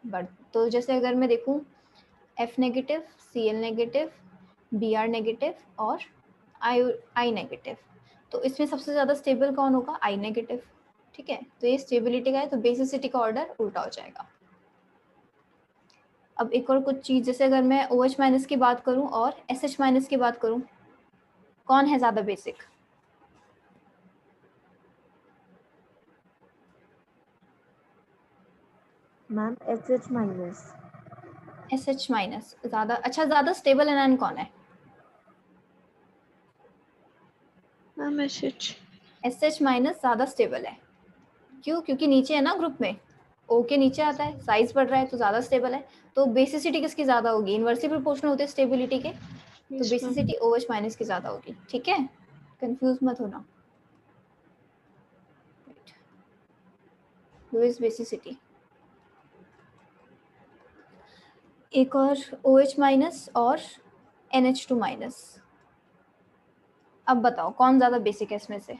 Speaker 1: बढ़। तो जैसे अगर मैं देखूं F negative, Cl negative, Br negative और I नेगेटिव, तो इसमें सबसे ज़्यादा स्टेबल कौन होगा? I negative. ठीक है, तो ये स्टेबिलिटी का है, तो बेसिसिटी का ऑर्डर उल्टा हो जाएगा। अब एक और कुछ चीज़, जैसे अगर मैं OH माइनस की बात करूं और SH माइनस की बात करूं, कौन है ज़्यादा basic?
Speaker 3: Ma'am SH minus.
Speaker 1: SH minus ज़्यादा। अच्छा, ज़्यादा स्टेबल एनायन कौन है?
Speaker 2: Ma'am SH।
Speaker 1: SH माइनस ज़्यादा स्टेबल है। क्यों? क्योंकि नीचे है ना ग्रुप में, O के नीचे आता है, साइज बढ़ रहा है तो ज़्यादा स्टेबल है। तो बेसिसिटी किसकी ज़्यादा होगी? इनवर्सली प्रोपोर्शनल होते हैं स्टेबिलिटी के, तो
Speaker 2: yes ma'am.
Speaker 1: Basicity OH minus की ज़्यादा होगी। ठीक है, कंफ्यूज मत होना। Lewis basicity. एक और OH माइनस और NH2 माइनस। अब बताओ कौन ज़्यादा बेसिक है इसमें से?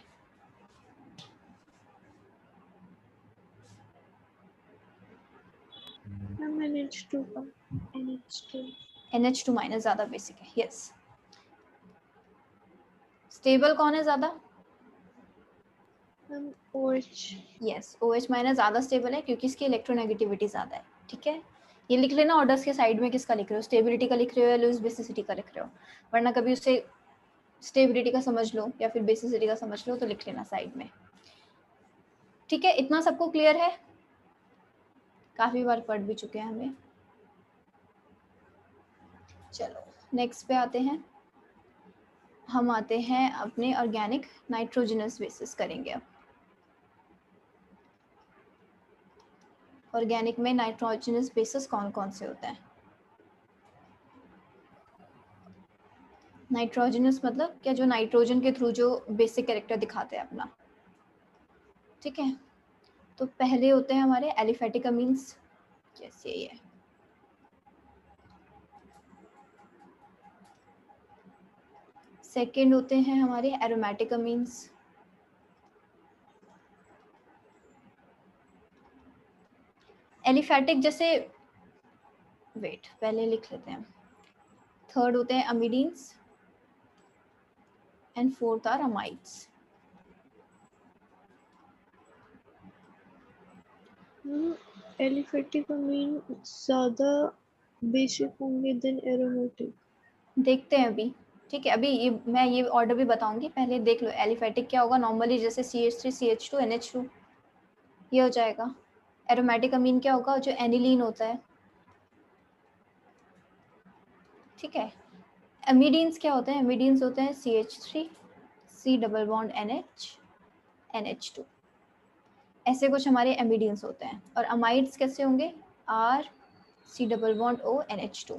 Speaker 2: मैम NH2 का। NH2।
Speaker 1: NH2 माइनस ज़्यादा बेसिक है। यस, स्टेबल कौन है ज़्यादा?
Speaker 2: Ma'am OH।
Speaker 1: Yes, OH minus ज़्यादा स्टेबल है क्योंकि इसकी इलेक्ट्रोनेगेटिविटी ज़्यादा है। ठीक है, ये लिख लेना ऑर्डर्स के साइड में, किसका लिख रहे हो? स्टेबिलिटी का लिख रहे हो या लुईस बेसिसिटी का लिख रहे हो? वरना कभी उसे स्टेबिलिटी का समझ लो या फिर बेसिसिटी का समझ लो तो लिख लेना साइड में। ठीक है, इतना सबको क्लियर है? काफ़ी बार पढ़ भी चुके हैं हमें। चलो नेक्स्ट पे आते हैं। हम आते हैं अपने ऑर्गेनिक नाइट्रोजनस बेसिस करेंगे अब। ऑर्गेनिक में नाइट्रोजनस बेसिस कौन कौन से होते हैं? नाइट्रोजनस मतलब क्या? जो नाइट्रोजन के थ्रू जो बेसिक कैरेक्टर दिखाते हैं अपना। ठीक है, तो पहले होते हैं हमारे एलिफेटिक अमीन्स, जैसे ये। सेकेंड होते हैं हमारे एरोमेटिक अमीन्स। एलिफेटिक जैसे, वेट पहले लिख लेते हैं। थर्ड होते हैं amidines and fourth are amides.
Speaker 2: Aliphatic amine ज़्यादा बेसिक होंगे देन एरोमेटिक।
Speaker 1: देखते हैं अभी। ठीक है, अभी ये मैं ये ऑर्डर भी बताऊंगी, पहले देख लो। एलिफेटिक क्या होगा? नॉर्मली जैसे CH3 CH2 NH2, ये हो जाएगा। एरोमेटिक अमीन क्या होगा? जो एनिलीन होता है। ठीक है, एमिडीन्स क्या होते हैं? एमिडीन्स होते हैं CH3 C double bond NH NH2। ऐसे कुछ हमारे एमिडीन्स होते हैं। और अमाइड्स कैसे होंगे? RC⋯O NH2,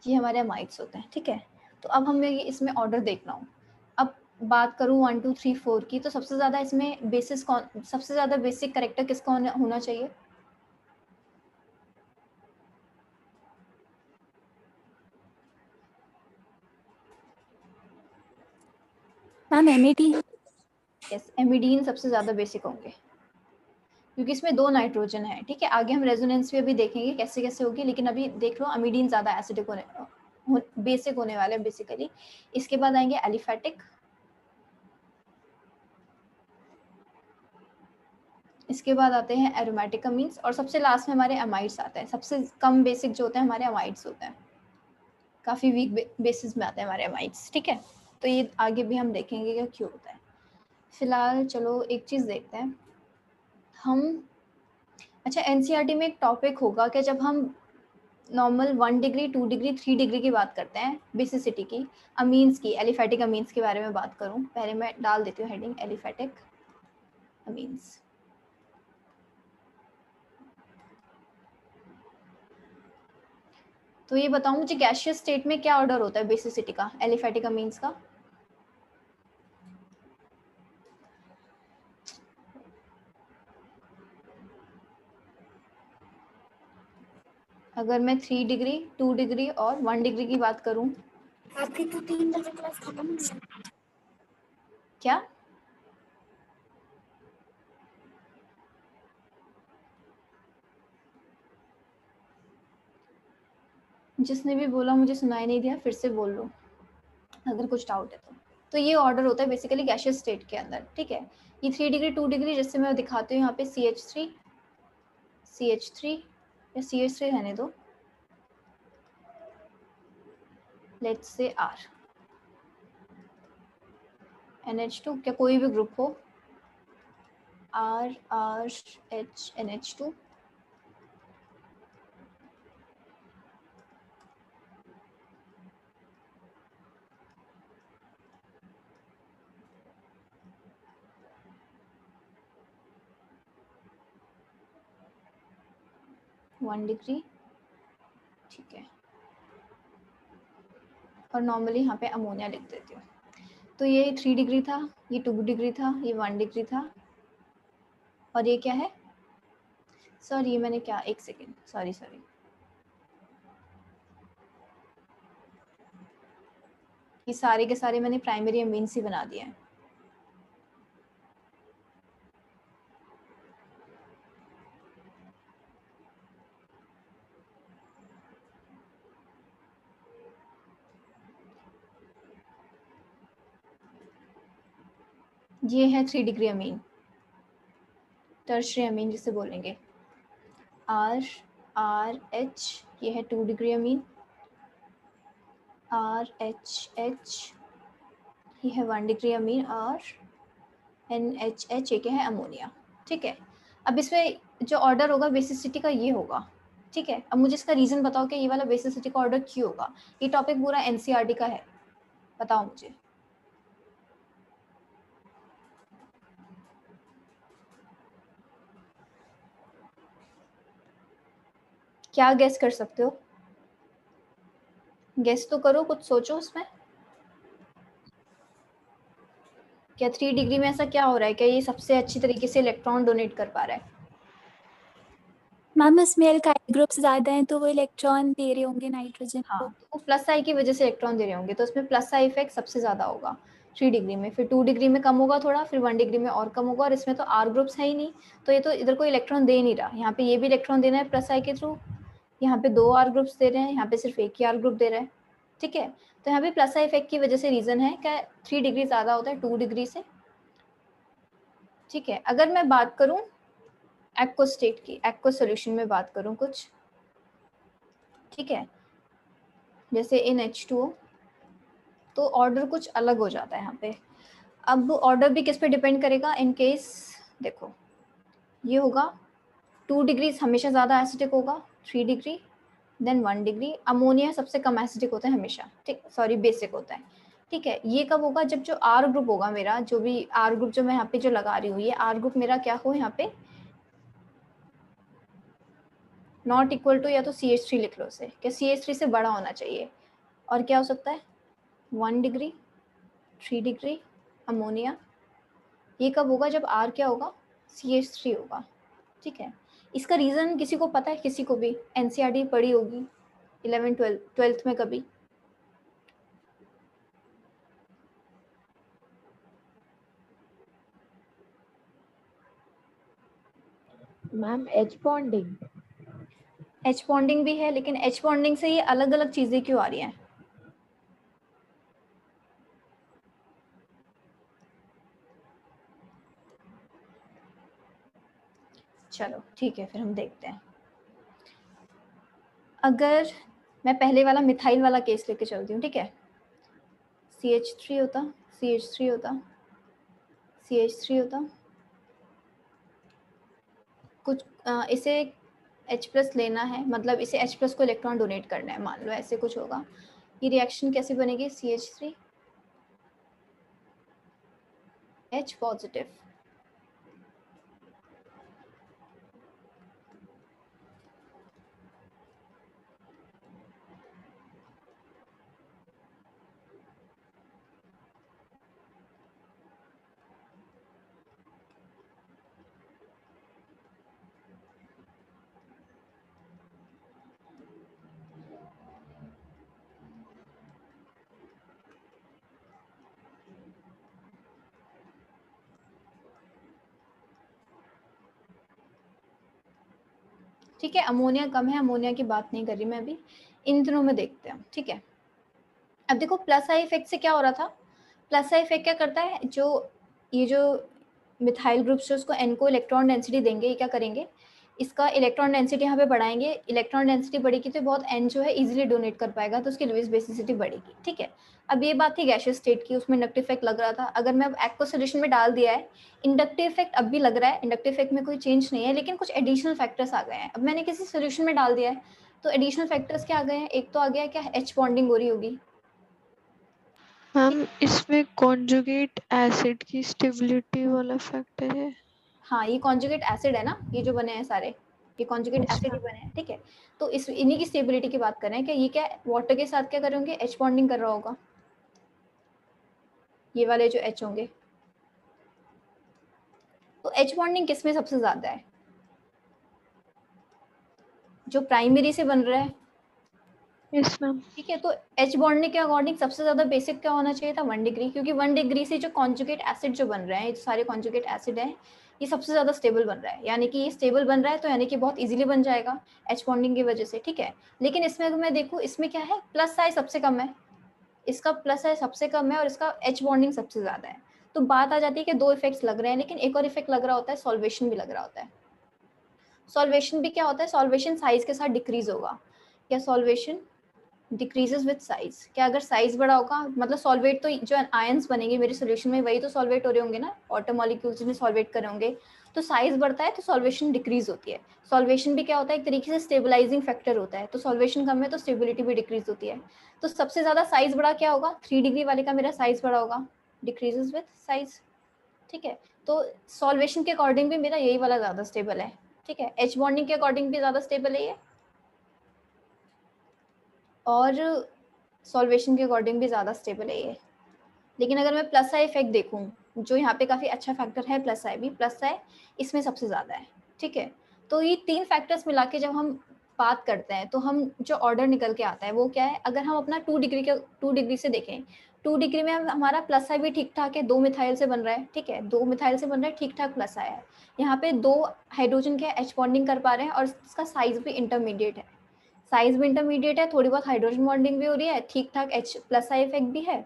Speaker 1: ये हमारे अमाइड्स होते हैं। ठीक है, तो अब हमें ये इसमें ऑर्डर देखना हो। अब बात करूँ 1 2 3 4 की, तो सबसे ज़्यादा इसमें बेसिस कौन, सबसे ज़्यादा बेसिक करेक्टर किसका होना चाहिए?
Speaker 3: मैम एमिडी।
Speaker 1: यस, एमिडीन सबसे ज़्यादा बेसिक होंगे क्योंकि इसमें 2 नाइट्रोजन है। ठीक है, आगे हम रेजोनेंस भी अभी देखेंगे कैसे कैसे होगी, लेकिन अभी देख लो अमीडीन ज़्यादा एसिडिक बेसिक होने वाले हैं बेसिकली। इसके बाद आएंगे एलिफेटिक, इसके बाद आते हैं एरोमेटिक अमीन्स, और सबसे लास्ट में हमारे अमाइड्स आते हैं। सबसे कम बेसिक जो होते हैं हमारे अमाइड्स होते हैं, काफ़ी वीक बेसिस में आते हैं हमारे अमाइड्स। ठीक है, तो ये आगे भी हम देखेंगे कि क्यों होता है। फिलहाल चलो एक चीज़ देखते हैं हम। अच्छा, एनसीईआरटी में एक टॉपिक होगा कि जब हम नॉर्मल 1 डिग्री 2 डिग्री 3 डिग्री की बात करते हैं बेसिसिटी की, अमीन्स की, एलिफेटिक अमीन्स के बारे में बात करूं, पहले मैं डाल देती हूँ हेडिंग एलिफेटिक अमीन्स। तो ये बताओ मुझे गैसियस स्टेट में क्या ऑर्डर होता है बेसिसिटी का, एलिफेटिक अमीन्स का? अगर मैं 3 डिग्री 2 डिग्री और 1 डिग्री की बात करूं,
Speaker 3: आपकी तो 3 बजे क्लास खत्म हो गई।
Speaker 1: क्या? जिसने भी बोला मुझे सुनाई नहीं दिया, फिर से बोल लो अगर कुछ डाउट है तो ये ऑर्डर होता है बेसिकली गैसियस स्टेट के अंदर। ठीक है, ये 3 डिग्री 2 डिग्री, जैसे मैं दिखाती हूँ यहाँ पे CH3 या CH3 रहने दो, लेट्स से R NH2, क्या कोई भी ग्रुप हो, RH NH2, वन डिग्री। ठीक है, और नॉर्मली यहाँ पे अमोनिया लिख देती हूँ। तो ये 3 डिग्री था, ये 2 डिग्री था, ये 1 डिग्री था, और ये क्या है? सॉरी, ये मैंने क्या, एक सेकेंड, सॉरी, ये सारे के सारे मैंने प्राइमरी अमीन्स ही बना दिए हैं। ये है 3 डिग्री अमीन, टर्शरी अमीन जिसे बोलेंगे, RH, ये है 2 डिग्री अमीन, RHH, ये है 1 डिग्री अमीन, और NHH, ये क्या है? अमोनिया। ठीक है, अब इसमें जो ऑर्डर होगा बेसिसिटी का ये होगा। ठीक है, अब मुझे इसका रीज़न बताओ कि ये वाला बेसिसिटी का ऑर्डर क्यों होगा। ये टॉपिक पूरा एनसीईआरटी का है, बताओ मुझे। क्या गेस कर सकते हो? गेस तो करो, कुछ सोचो उसमें। क्या 3 डिग्री में ऐसा क्या हो रहा है, क्या ये सबसे अच्छी तरीके से इलेक्ट्रॉन डोनेट कर पा रहा है?
Speaker 3: मैम इसमें एल्काइल ग्रुप्स ज्यादा हैं तो वो इलेक्ट्रॉन दे रहे होंगे नाइट्रोजन
Speaker 1: हाँ,
Speaker 3: को।
Speaker 1: तो वो प्लस आई की वजह से इलेक्ट्रॉन दे रहे होंगे, तो उसमें प्लस आई इफेक्ट सबसे ज़्यादा होगा 3 डिग्री में, फिर 2 डिग्री में कम होगा थोड़ा, फिर 1 डिग्री में और कम होगा, और इसमें तो आर ग्रुप्स है ही नहीं, तो ये तो इधर कोई इलेक्ट्रॉन दे नहीं रहा। यहाँ पे ये भी इलेक्ट्रॉन देना है प्लस आई के थ्रू, यहाँ पे 2 आर ग्रुप्स दे रहे हैं, यहाँ पे सिर्फ एक ही आर ग्रुप दे रहा है। ठीक है, तो यहाँ पे प्लस आई इफेक्ट की वजह से रीज़न है कि 3 डिग्री ज़्यादा होता है 2 डिग्री से। ठीक है, अगर मैं बात करूँ एक्वस स्टेट की, एक्वस सोल्यूशन में बात करूँ कुछ, ठीक है, जैसे इन H2O, तो ऑर्डर कुछ अलग हो जाता है यहाँ पे। अब ऑर्डर भी किस पे डिपेंड करेगा, इन केस देखो ये होगा 2 डिग्री हमेशा ज़्यादा एसिडिक होगा, 3 डिग्री, देन 1 डिग्री। अमोनिया सबसे कम एसिडिक होता है हमेशा, ठीक, सॉरी बेसिक होता है, ठीक है, ये कब होगा, जब जो आर ग्रुप होगा मेरा, जो भी आर ग्रुप जो मैं यहाँ पे जो लगा रही हूँ, ये आर ग्रुप मेरा क्या हो यहाँ पे नॉट इक्वल टू, या तो CH3 लिख लो उसे, कि CH3 से बड़ा होना चाहिए। और क्या हो सकता है 1 डिग्री 3 डिग्री अमोनिया। ये कब होगा, जब आर क्या होगा CH3 होगा। ठीक है, इसका रीज़न किसी को पता है, किसी को भी एनसीईआरटी पढ़ी होगी 11 12th में कभी।
Speaker 4: Ma'am H bonding.
Speaker 1: H bonding भी है, लेकिन एच बॉन्डिंग से ये अलग अलग चीज़ें क्यों आ रही हैं? चलो ठीक है, फिर हम देखते हैं। अगर मैं पहले वाला मिथाइल वाला केस लेके चलती हूँ, ठीक है, CH3 होता, CH3 होता, CH3 होता, कुछ इसे H+ लेना है, मतलब इसे H+ को इलेक्ट्रॉन डोनेट करना है, मान लो ऐसे कुछ होगा। ये रिएक्शन कैसे बनेगी, CH3 H पॉजिटिव। ठीक है, अमोनिया कम है, अमोनिया की बात नहीं कर रही मैं अभी, इन दिनों में देखते हैं। ठीक है, अब देखो प्लस आई इफेक्ट से क्या हो रहा था, प्लस आई इफेक्ट क्या करता है, जो ये जो मिथाइल ग्रुप्स उसको एन को इलेक्ट्रॉन डेंसिटी देंगे, ये क्या करेंगे, इसका इलेक्ट्रॉन डेंसिटी यहाँ पे बढ़ाएंगे, इलेक्ट्रॉन डेंसिटी बढ़ेगी तो बहुत एन जो है इजीली डोनेट कर पाएगा, तो उसकी लुईस बेसिसिटी बढ़ेगी। ठीक है, अब ये बात थी गैसियस स्टेट की, उसमें इंडक्टिव इफेक्ट लग रहा था। अगर मैं अब एक्वा सोल्यूशन में डाल दिया है, इंडक्टिव इफेक्ट अब भी लग रहा है, इंडक्टिव इफेक्ट में कोई चेंज नहीं है, लेकिन कुछ एडिशनल फैक्टर्स आ गए हैं। अब मैंने किसी सोल्यूशन में डाल दिया है, तो एडिशनल फैक्टर्स क्या आ गए हैं, एक तो आ गया क्या, एच बॉन्डिंग हो रही होगी।
Speaker 2: मैम इसमें कॉन्जुगेट एसिड की स्टेबिलिटी वाला फैक्टर है।
Speaker 1: हाँ, ये कॉन्जुगेट एसिड है ना, ये जो बने हैं सारे, ये कॉन्जुगेट एसिड ही बने हैं। ठीक है, तो इस इन्हीं की स्टेबिलिटी की बात कर रहे हैं कि ये क्या वाटर के साथ क्या करेंगे, एच बॉन्डिंग कर रहा होगा, ये वाले जो एच होंगे। तो एच बॉन्डिंग किस में सबसे ज्यादा है, जो प्राइमरी से बन रहा है।
Speaker 2: Yes ma'am.
Speaker 1: ठीक है, तो एच बॉन्डिंग के अकॉर्डिंग सबसे ज्यादा बेसिक क्या होना चाहिए था, 1 डिग्री, क्योंकि 1 डिग्री से जो कॉन्जुगेट एसिड जो बन रहे हैं, ये सारे कॉन्जुगेट एसिड हैं, ये सबसे ज्यादा स्टेबल बन रहा है, यानी कि ये स्टेबल बन रहा है, तो यानी कि बहुत इजीली बन जाएगा एच बॉन्डिंग की वजह से। ठीक है, लेकिन इसमें अगर मैं देखूँ, इसमें क्या है, प्लस साइज सबसे कम है, इसका प्लस साइज सबसे कम है और इसका एच बॉन्डिंग सबसे ज्यादा है। तो बात आ जाती है कि दो इफेक्ट्स लग रहे हैं, लेकिन एक और इफेक्ट लग रहा होता है, सॉल्वेशन भी लग रहा होता है। सॉल्वेशन भी क्या होता है, सॉल्वेशन साइज के साथ डिक्रीज होगा, या सॉल्वेशन डिक्रीजेस विद साइज। क्या अगर साइज बड़ा होगा, मतलब सॉल्वेट तो जो आयंस बनेंगे मेरे सोल्यूशन में वही तो सॉल्वेट हो रहे होंगे ना, वाटर मॉलिक्यूल्स में सॉल्वेट कर होंगे, तो साइज बढ़ता है तो सॉल्वेशन डिक्रीज होती है। सॉल्वेशन भी क्या होता है, एक तरीके से स्टेबलाइजिंग फैक्टर होता है, तो सॉल्वेशन कम है तो स्टेबिलिटी भी डिक्रीज होती है। तो सबसे ज्यादा साइज बड़ा क्या होगा, 3 डिग्री वाले का मेरा साइज बड़ा होगा, डिक्रीजेस विद साइज। ठीक है, तो सॉल्वेशन के अकॉर्डिंग भी मेरा यही वाला ज्यादा स्टेबल है। ठीक है, एच बॉन्डिंग के अकॉर्डिंग भी ज्यादा स्टेबल है ये, और सॉल्वेशन के अकॉर्डिंग भी ज़्यादा स्टेबल है ये। लेकिन अगर मैं प्लस आई इफेक्ट देखूँ, जो यहाँ पे काफ़ी अच्छा फैक्टर है, प्लस आई भी, प्लस आई इसमें सबसे ज़्यादा है। ठीक है, तो ये 3 फैक्टर्स मिला के जब हम बात करते हैं, तो हम जो ऑर्डर निकल के आता है वो क्या है, अगर हम अपना 2 डिग्री से देखें, 2 डिग्री में हमारा प्लस आई भी ठीक ठाक है, 2 मिथाइल से बन रहा है। ठीक है, 2 मिथाइल से बन रहा है, ठीक ठाक प्लस आई है। यहाँ पे 2 हाइड्रोजन के एच बॉन्डिंग कर पा रहे हैं, और इसका साइज भी इंटरमीडिएट है, साइज भी इंटरमीडिएट है, थोड़ी बहुत हाइड्रोजन बॉन्डिंग भी हो रही है, ठीक ठाक एच प्लस आई इफेक्ट भी है।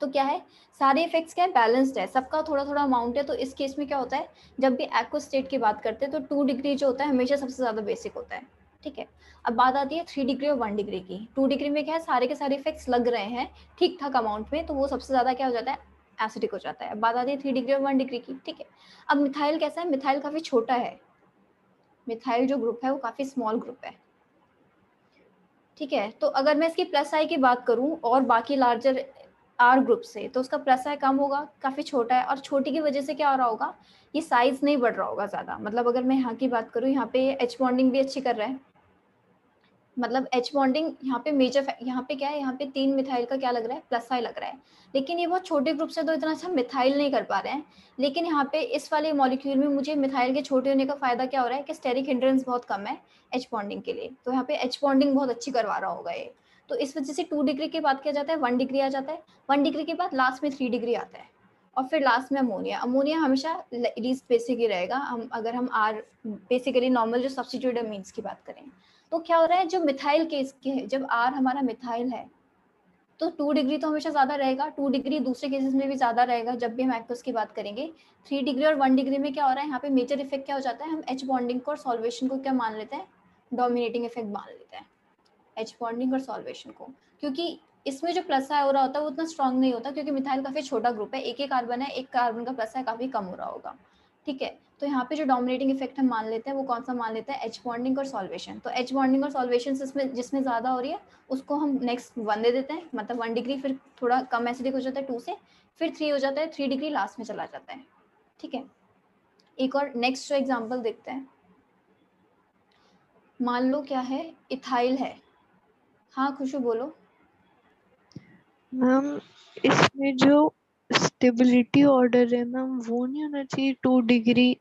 Speaker 1: तो क्या है, सारे इफेक्ट्स क्या है, बैलेंस्ड है, सबका थोड़ा थोड़ा अमाउंट है। तो इस केस में क्या होता है, जब भी एक्व स्टेट की बात करते हैं, तो 2 डिग्री जो होता है हमेशा सबसे ज़्यादा बेसिक होता है। ठीक है, अब बात आती है 3 डिग्री और 1 डिग्री की। 2 डिग्री में क्या है, सारे के सारे इफेक्ट्स लग रहे हैं ठीक ठाक अमाउंट में, तो वो सबसे ज़्यादा क्या हो जाता है, एसिडिक हो जाता है। अब बात आती है 3 डिग्री और 1 डिग्री की। ठीक है, अब मिथाइल कैसा है, मिथाइल काफ़ी छोटा है, मिथाइल जो ग्रुप है वो काफ़ी स्मॉल ग्रुप है। ठीक है, तो अगर मैं इसकी प्लस आई की बात करूं और बाकी लार्जर आर ग्रुप से, तो उसका प्लस आई कम होगा, काफ़ी छोटा है, और छोटी की वजह से क्या हो रहा होगा, ये साइज नहीं बढ़ रहा होगा ज़्यादा। मतलब अगर मैं यहाँ की बात करूँ, यहाँ पे एच बॉन्डिंग भी अच्छी कर रहा है, मतलब एच बॉन्डिंग यहाँ पे मेजर, यहाँ पे क्या है, यहाँ पे 3 मिथाइल का क्या लग रहा है, प्लस आई लग रहा है, लेकिन ये बहुत छोटे ग्रुप से तो इतना अच्छा मिथाइल नहीं कर पा रहे हैं। लेकिन यहाँ पे इस वाले मॉलिक्यूल में मुझे मिथाइल के छोटे होने का फायदा क्या हो रहा है कि स्टेरिक हिंड्रेंस बहुत कम है एच बॉन्डिंग के लिए, तो यहाँ पे एच बॉन्डिंग बहुत अच्छी करवा रहा होगा ये। तो इस वजह से 2 डिग्री के बाद क्या जाता है, 1 डिग्री आ जाता है, 1 डिग्री के बाद लास्ट में 3 डिग्री आता है, और फिर लास्ट में अमोनिया। अमोनिया हमेशा लीस्ट बेसिक ही रहेगा, हम अगर हम आर बेसिकली नॉर्मल जो सब्स्टिट्यूट अमीन्स की बात करें। तो क्या हो रहा है, जो मिथाइल केस के है, जब आर हमारा मिथाइल है तो 2 डिग्री तो हमेशा ज़्यादा रहेगा, 2 डिग्री दूसरे केसेस में भी ज़्यादा रहेगा जब भी हम एक्वस की बात करेंगे। 3 डिग्री और 1 डिग्री में क्या हो रहा है, यहाँ पे मेजर इफेक्ट क्या हो जाता है, हम एच बॉन्डिंग को और सॉल्वेशन को क्या मान लेते हैं, डोमिनेटिंग इफेक्ट मान लेते हैं एच बॉन्डिंग और सॉल्वेशन को, क्योंकि इसमें जो प्लस आई हो रहा होता है वो उतना स्ट्रांग नहीं होता, क्योंकि मिथाइल काफ़ी छोटा ग्रुप है, एक ही कार्बन है, एक कार्बन का प्लस आई काफ़ी कम हो रहा होगा। ठीक है, तो यहाँ पे जो डोमिनेटिंग इफेक्ट हम मान लेते हैं वो कौन सा मान लेते हैं, एच बॉन्डिंग और सॉल्वेशन। तो एच बॉन्डिंग और सॉल्वेशन जिसमें ज़्यादा हो रही है उसको हम नेक्स्ट 1 दे देते हैं, मतलब 1 डिग्री, फिर थोड़ा कम एसिडिक हो जाता है 2 से, फिर 3 हो जाता है, 3 डिग्री लास्ट में चला जाता है। ठीक है, एक और नेक्स्ट जो एग्जाम्पल देखते हैं, मान लो क्या है, इथाइल है। हाँ खुशबू बोलो।
Speaker 2: मैम इसमें जो स्टेबिलिटी ऑर्डर है मैम, वो नहीं होना चाहिए 2 degree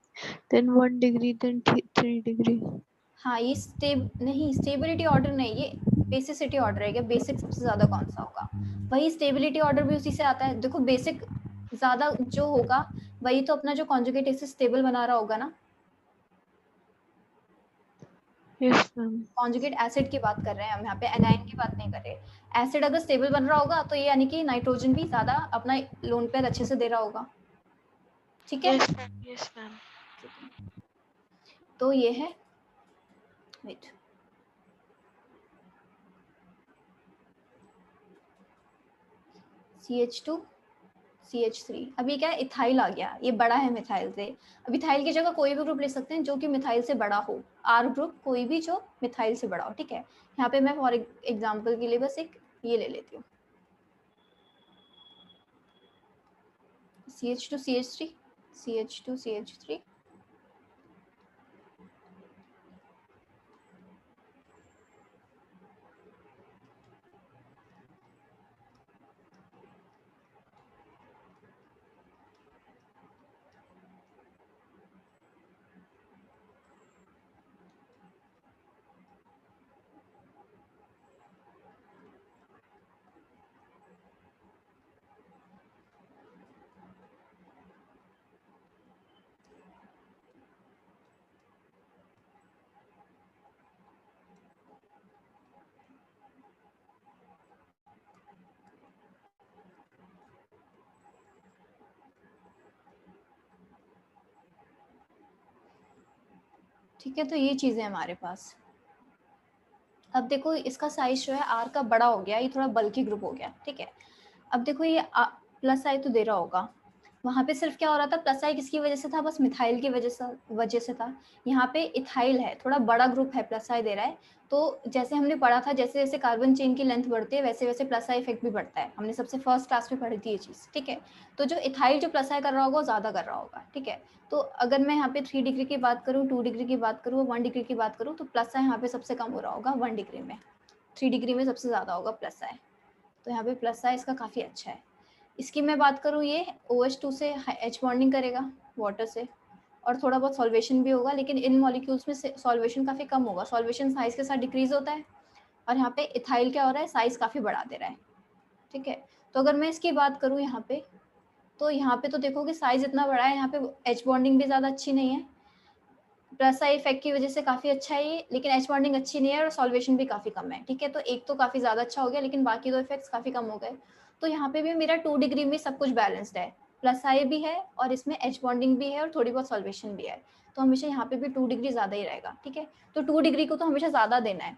Speaker 2: then 1 degree then 3 degree?
Speaker 1: हाँ, ये नहीं, स्टेबिलिटी ऑर्डर नहीं, ये बेसिसिटी ऑर्डर है। क्या बेसिक सबसे ज़्यादा कौन सा होगा, वही स्टेबिलिटी ऑर्डर भी उसी से आता है। देखो बेसिक ज़्यादा जो होगा वही तो अपना जो कॉन्जुगेट इसे स्टेबल बना रहा होगा ना।
Speaker 2: Yes ma'am.
Speaker 1: कॉन्जुगेट एसिड की बात कर रहे हैं हम, यहाँ पे एनाइन की बात नहीं कर रहे। एसिड अगर स्टेबल बन रहा होगा तो ये यानी कि नाइट्रोजन भी ज़्यादा अपना लोन पेयर अच्छे से दे रहा होगा। ठीक है,
Speaker 2: यस मैम।
Speaker 1: तो ये है, वेट, CH2 CH3। अभी क्या है, इथाइल आ गया, ये बड़ा है मिथाइल से। अब इथाइल की जगह कोई भी ग्रुप ले सकते हैं जो कि मिथाइल से बड़ा हो, आर ग्रुप कोई भी जो मिथाइल से बड़ा हो। ठीक है, यहाँ पे मैं फॉर एग्जांपल के लिए बस एक ये ले लेती हूँ, CH2 CH3 CH2 CH3। ठीक है, तो ये चीज़ें हमारे पास। अब देखो इसका साइज जो है आर का बड़ा हो गया, ये थोड़ा बल्की ग्रुप हो गया। ठीक है, अब देखो ये प्लस आई तो दे रहा होगा, वहाँ पे सिर्फ क्या हो रहा था, प्लस आई किसकी वजह से था, बस मिथाइल की वजह से था। यहाँ पे इथाइल है, थोड़ा बड़ा ग्रुप है, प्लस आई दे रहा है। तो जैसे हमने पढ़ा था, जैसे जैसे कार्बन चेन की लेंथ बढ़ती है वैसे वैसे प्लस आई इफेक्ट भी बढ़ता है, हमने सबसे फर्स्ट क्लास में पढ़ी थी ये चीज़। ठीक है, तो जो इथाइल जो प्लस आई कर रहा होगा वो ज़्यादा कर रहा होगा। ठीक है, तो अगर मैं यहाँ पे 3 डिग्री की बात करूँ, 2 डिग्री की बात करूँ, 1 डिग्री की बात करूँ, तो प्लस आई यहाँ पे सबसे कम हो रहा होगा 1 डिग्री में, 3 डिग्री में सबसे ज़्यादा होगा प्लस आई। तो यहाँ पे प्लस आई इसका काफ़ी अच्छा है। इसकी मैं बात करूँ, ये OH2 से H बॉन्डिंग करेगा वाटर से, और थोड़ा बहुत सॉल्वेशन भी होगा, लेकिन इन मॉलिक्यूल्स में सॉल्वेशन काफ़ी कम होगा, सॉल्वेशन साइज के साथ डिक्रीज होता है। और यहाँ पे इथाइल क्या हो रहा है, साइज काफ़ी बढ़ा दे रहा है। ठीक है, तो अगर मैं इसकी बात करूँ यहाँ पे, तो यहाँ पे तो देखोगे साइज इतना बड़ा है, यहाँ पे H बॉन्डिंग भी ज़्यादा अच्छी नहीं है, प्लस आई इफेक्ट की वजह से काफ़ी अच्छा है ये, लेकिन H बॉन्डिंग अच्छी नहीं है और सॉल्वेशन भी काफ़ी कम है। ठीक है, तो एक तो काफ़ी ज़्यादा अच्छा हो गया, लेकिन बाकी दो इफेक्ट्स काफ़ी कम हो गए। तो यहाँ पे भी मेरा 2 डिग्री में सब कुछ बैलेंस्ड है, प्लस आई भी है और इसमें H बॉन्डिंग भी है और थोड़ी बहुत सॉल्वेशन भी है, तो हमेशा यहाँ पे भी 2 डिग्री ज़्यादा ही रहेगा। ठीक है, तो 2 डिग्री को तो हमेशा ज़्यादा देना है,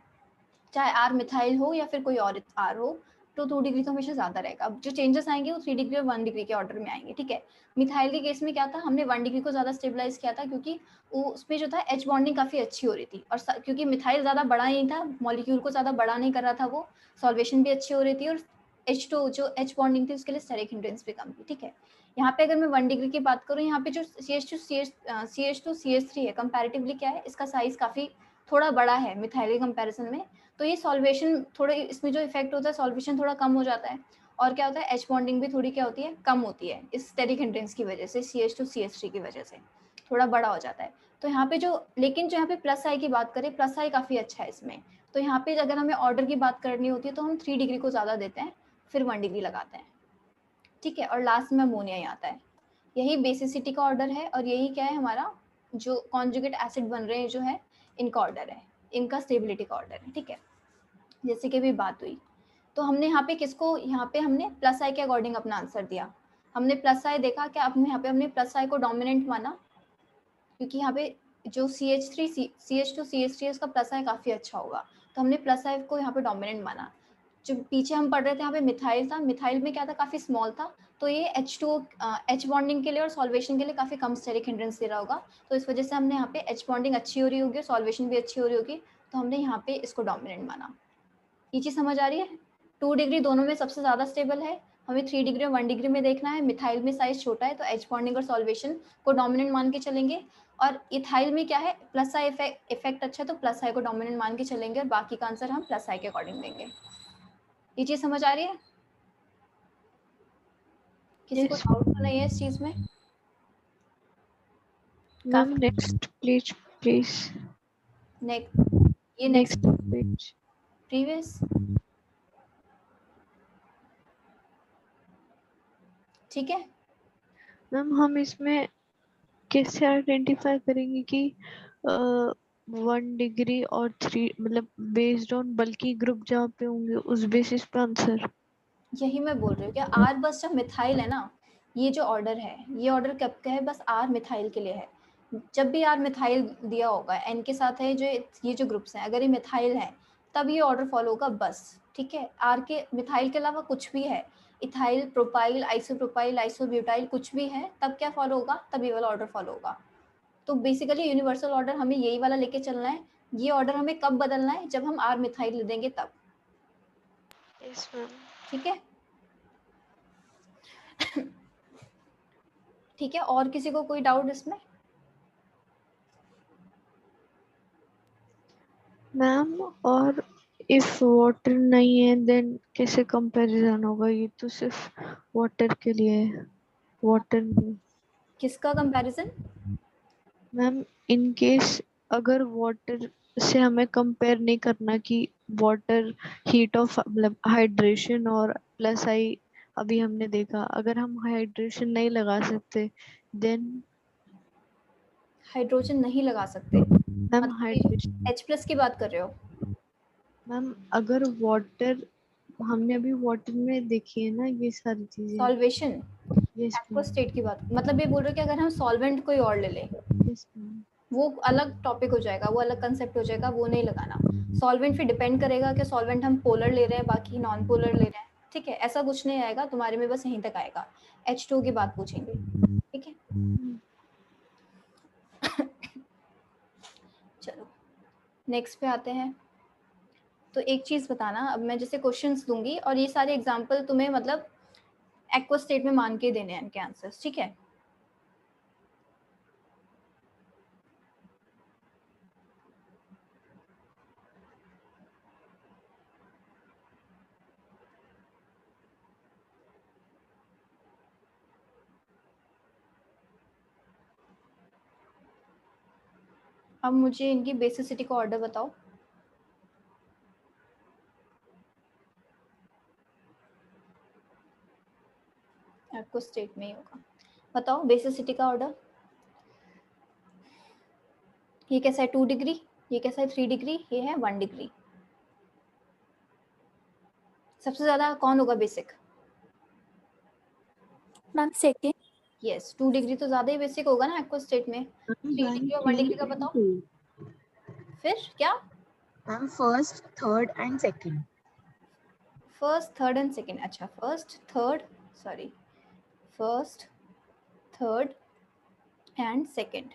Speaker 1: चाहे आर मिथाइल हो या फिर कोई और आर हो, तो 2 डिग्री तो हमेशा ज़्यादा रहेगा। अब जो चेंजेस आएंगे वो 3 डिग्री और 1 डिग्री के ऑर्डर में आएंगे। ठीक है, मिथाइल के केस में क्या था, हमने 1 डिग्री को ज़्यादा स्टेबलाइज किया था, क्योंकि उसमें जो था H बॉन्डिंग काफ़ी अच्छी हो रही थी, और क्योंकि मिथाइल ज़्यादा बड़ा नहीं था, मॉलिक्यूल को ज़्यादा बड़ा नहीं कर रहा था वो, सॉल्वेशन भी अच्छी हो रही थी और H2 जो H बॉन्डिंग थी उसके लिए स्टेरिक हिंड्रेंस भी कम थी, ठीक है। यहाँ पे अगर मैं 1 डिग्री की बात करूँ, यहाँ पे जो CH2 CH3 है कंपैरेटिवली क्या है, इसका साइज काफ़ी थोड़ा बड़ा है मिथाइल के कंपैरिजन में, तो ये सॉल्वेशन थोड़ा इसमें जो इफेक्ट होता है सॉल्वेशन थोड़ा कम हो जाता है, और क्या होता है H बॉन्डिंग भी थोड़ी क्या होती है, कम होती है इस स्टेरिक हिंड्रेंस की वजह से, CH2 CH3 की वजह से थोड़ा बड़ा हो जाता है। तो यहाँ पे जो, लेकिन जो यहाँ पे प्लस आई की बात करें, प्लस आई काफ़ी अच्छा है इसमें। तो यहाँ पे अगर हमें ऑर्डर की बात करनी होती है तो हम 3 डिग्री को ज़्यादा देते हैं, फिर 1 डिग्री लगाते हैं, ठीक है। और लास्ट में अमोनिया ही आता है। यही बेसिसिटी का ऑर्डर है, और यही क्या है हमारा जो कॉन्जुगेट एसिड बन रहे हैं जो है, इनका ऑर्डर है, इनका स्टेबिलिटी का ऑर्डर है, ठीक है। जैसे कि भी बात हुई, तो हमने यहाँ पे किसको, यहाँ पे हमने प्लस आई के अकॉर्डिंग अपना आंसर दिया। हमने प्लस आई देखा क्या, अपने यहाँ पे हमने प्लस आई को डोमिनेंट माना, क्योंकि यहाँ पे जो CH3 CH2 CH3 इसका प्लस आई काफ़ी अच्छा होगा, तो हमने प्लस आई को यहाँ पे डोमिनेंट माना। जो पीछे हम पढ़ रहे थे यहाँ पे मिथाइल था, मिथाइल में क्या था, काफ़ी स्मॉल था, तो ये H2 H बॉन्डिंग के लिए और सॉल्वेशन के लिए काफ़ी कम स्टेरिक हिंड्रेंस दे रहा होगा, तो इस वजह से हमने यहाँ पे H बॉन्डिंग अच्छी हो रही होगी, सॉल्वेशन भी अच्छी हो रही होगी, तो हमने यहाँ पे इसको डोमिनेंट माना। ये चीज़ समझ आ रही है। 2 डिग्री दोनों में सबसे ज़्यादा स्टेबल है, हमें 3 डिग्री और 1 डिग्री में देखना है। मिथाइल में साइज छोटा है तो H बॉन्डिंग और सॉल्वेशन को डोमिनेंट मान के चलेंगे, और इथाइल में क्या है, प्लस आई इफेक्ट अच्छा है तो प्लस आई को डोमिनेंट मान के चलेंगे, और बाकी का आंसर हम प्लस आई के अकॉर्डिंग देंगे। ये चीज़ समझ आ रही है, किसी को
Speaker 2: Yes,
Speaker 1: डाउट तो नहीं है इस चीज़ में?
Speaker 2: Ma'am next please please.
Speaker 1: Next, ये नेक्स्ट
Speaker 2: पेज।
Speaker 1: प्रीवियस, ठीक है।
Speaker 2: मैम हम इसमें कैसे आइडेंटिफाई करेंगे कि 1 डिग्री और 3 मतलब बेस्ड ऑन बल्कि ग्रुप जहाँ पे होंगे उस बेसिस पे आंसर?
Speaker 1: यही मैं बोल रही हूँ क्या, आर बस जब मिथाइल है ना, ये जो ऑर्डर है, ये ऑर्डर कब का है, बस आर मिथाइल के लिए है। जब भी आर मिथाइल दिया होगा, एन के साथ है जो ये जो ग्रुप्स हैं, अगर ये मिथाइल है तब ये ऑर्डर फॉलो होगा बस, ठीक है। आर के मिथाइल के अलावा कुछ भी है, इथाइल, प्रोपाइल, आइसोप्रोपाइल, आइसोब्यूटाइल, कुछ भी है, तब क्या फॉलो होगा, तब ये वाला ऑर्डर फॉलो होगा। तो बेसिकली यूनिवर्सल ऑर्डर हमें यही वाला लेके चलना है। ये ऑर्डर हमें कब बदलना है, जब हम आर मिथाइल देंगे तब,
Speaker 2: यस मैम।
Speaker 1: ठीक है। ठीक है, और किसी को कोई डाउट इसमें?
Speaker 2: मैम और इफ वाटर नहीं है देन कैसे कंपैरिजन होगा? ये तो सिर्फ वाटर के लिए है, वाटर में।
Speaker 1: किसका कंपैरिजन?
Speaker 2: मैम इन केस अगर वाटर से हमें कंपेयर नहीं करना कि वाटर हीट ऑफ मतलब हाइड्रेशन और प्लस आई अभी हमने देखा, अगर हम हाइड्रेशन नहीं लगा सकते देन?
Speaker 1: हाइड्रोजन नहीं लगा सकते
Speaker 2: मैम
Speaker 1: मतलब ये
Speaker 2: हाइड्रेशन
Speaker 1: H+ की बात कर रहे हो?
Speaker 2: मैम अगर वाटर हमने अभी वाटर में देखी है ना ये सारी चीजें।
Speaker 1: Solvation,
Speaker 2: yes
Speaker 1: aqueous
Speaker 2: ma'am.
Speaker 1: State की बात, मतलब ये बोल रहे हो कि अगर हम सॉल्वेंट कोई और ले लें,
Speaker 2: यस मैम।
Speaker 1: वो अलग टॉपिक हो जाएगा, वो अलग कंसेप्ट हो जाएगा, वो नहीं लगाना। सॉल्वेंट फिर डिपेंड करेगा कि सॉल्वेंट हम पोलर ले रहे हैं बाकी नॉन पोलर ले रहे हैं, ठीक है। ऐसा कुछ नहीं आएगा तुम्हारे में, बस यहीं तक आएगा। H2 की बात पूछेंगे, ठीक है। चलो नेक्स्ट पे आते हैं। तो एक चीज़ बताना, अब मैं जैसे क्वेश्चंस दूंगी और ये सारे एग्जांपल तुम्हें मतलब एक्वा स्टेट में मान के देने हैं इनके आंसर्स, ठीक है। अब मुझे इनकी बेसिसिटी का ऑर्डर बताओ। एक्वा स्टेट में ही होगा, बताओ बेसिसिटी का ऑर्डर। ये कैसा है 2 डिग्री, ये कैसा है 3 डिग्री, ये है 1 डिग्री। सबसे ज्यादा कौन होगा basic?
Speaker 3: Ma'am second.
Speaker 1: Yes, 2 degree तो ज्यादा ही बेसिक होगा ना एक्वा स्टेट में। 3 डिग्री और 1 डिग्री का बताओ। फिर क्या?
Speaker 4: Ma'am first, third and second.
Speaker 1: First, third and second, अच्छा first, third, sorry first, third and second.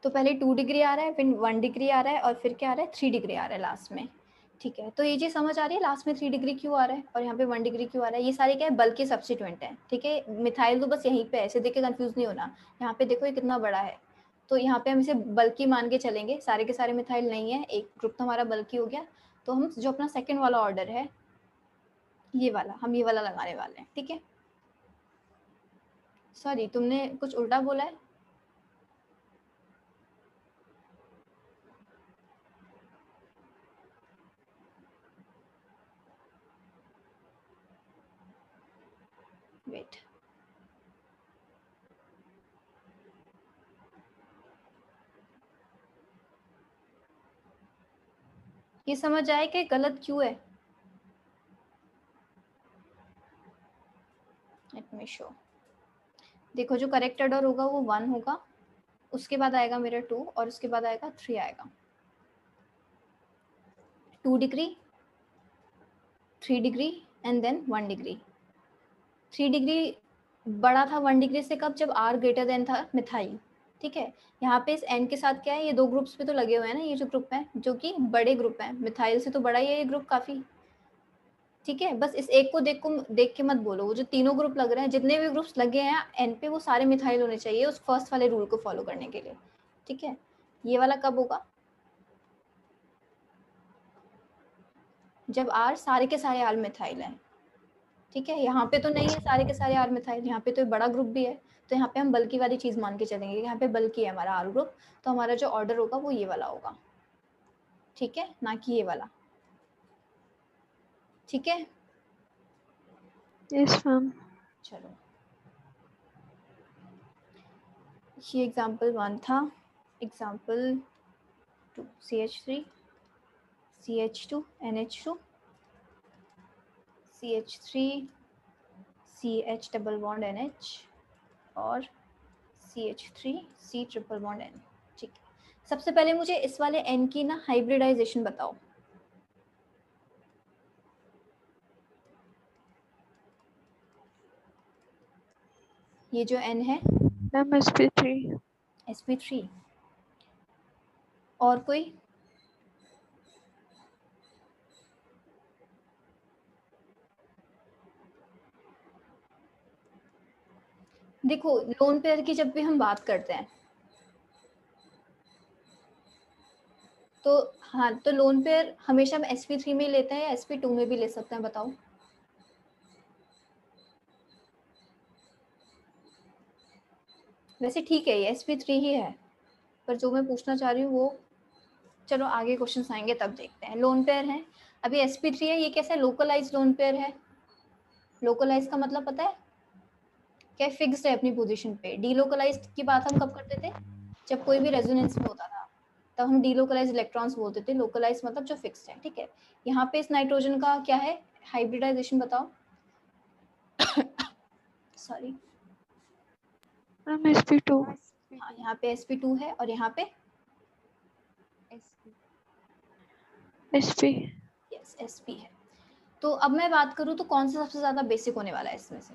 Speaker 1: तो पहले 2 डिग्री आ रहा है, फिर 1 डिग्री आ रहा है, और फिर क्या आ रहा है 3 डिग्री आ रहा है लास्ट में। ठीक है, तो ये चीज़ समझ आ रही है लास्ट में 3 डिग्री क्यों आ रहा है और यहाँ पे 1 डिग्री क्यों आ रहा है। ये सारे क्या है, बल्कि सब्स्टिट्यूएंट है। ठीक है, मिथाइल तो बस यहीं पे है, इसे देख के कंफ्यूज नहीं होना। यहाँ पे देखो ये कितना बड़ा है, तो यहाँ पे हम इसे बल्कि मान के चलेंगे। सारे के सारे मिथाइल नहीं है, एक ग्रुप तो हमारा बल्कि हो गया। तो हम जो अपना सेकेंड वाला ऑर्डर है ये वाला, हम ये वाला लगाने वाले हैं। ठीक है, सॉरी तुमने कुछ उल्टा बोला है। वेट, ये समझ आए कि गलत क्यों है। Let me show. देखो जो करेक्ट ऑर्डर होगा वो 1 होगा, उसके बाद आएगा मेरा 2 और उसके बाद आएगा 3 आएगा। 2 degree, 3 degree and then 1 degree. 3 degree बड़ा था 1 डिग्री से कब, जब R ग्रेटर देन था मिथाइल। ठीक है, यहाँ पे इस N के साथ क्या है, ये 2 ग्रुप्स पे तो लगे हुए हैं ना, ये जो ग्रुप है जो कि बड़े ग्रुप हैं, मिथाइल से तो बड़ा ही है ये ग्रुप काफी। ठीक है, बस इस एक को देख के मत बोलो, वो जो तीनों ग्रुप लग रहे हैं, जितने भी ग्रुप्स लगे हैं N पे वो सारे मिथाइल होने चाहिए उस फर्स्ट वाले रूल को फॉलो करने के लिए। ठीक है, ये वाला कब होगा, जब R सारे के सारे R मिथाइल हैं। ठीक है, यहाँ पे तो नहीं है सारे के सारे R मिथाइल, यहाँ पे तो बड़ा ग्रुप भी है, तो यहाँ पे हम बल्कि वाली चीज मान के चलेंगे। यहाँ पे बल्कि है हमारा R ग्रुप, तो हमारा जो ऑर्डर होगा वो ये वाला होगा। ठीक है, ना कि ये वाला। ठीक है,
Speaker 2: यस मैम।
Speaker 1: चलो ये एग्जाम्पल 1 था। Example 2, CH3 CH2 NH2 CH3 CH double bond NH और CH3 C triple bond N। ठीक है, सबसे पहले मुझे इस वाले N की ना हाइब्रिडाइजेशन बताओ। ये जो N है
Speaker 2: मैम sp3।
Speaker 1: sp3, और कोई? देखो लोन पेयर की जब भी हम बात करते हैं तो हाँ, तो लोन पेयर हमेशा हम sp3 में लेते हैं या sp2 में भी ले सकते हैं, बताओ। वैसे ठीक है ये sp3 ही है, पर जो मैं पूछना चाह रही हूँ वो चलो आगे क्वेश्चन आएंगे तब देखते हैं। लोन पेयर है, अभी sp3 है, ये कैसा लोकलाइज लोन पेयर है। लोकलाइज का मतलब पता है क्या, फिक्स्ड है अपनी पोजीशन पे। डीलोकलाइज की बात हम कब करते थे, जब कोई भी रेजोनेंस में होता था तब हम डीलोकलाइज इलेक्ट्रॉन्स बोलते थे। लोकलाइज मतलब जो फिक्स्ड है। ठीक है, यहाँ पे इस नाइट्रोजन का क्या है हाइब्रिडाइजेशन बताओ। Sorry,
Speaker 2: ma'am sp2।
Speaker 1: हाँ यहाँ पे sp2 है और यहाँ पे
Speaker 2: sp।
Speaker 1: यस sp है। तो अब मैं बात करूँ तो कौन सा सबसे ज्यादा बेसिक होने वाला है इसमें से।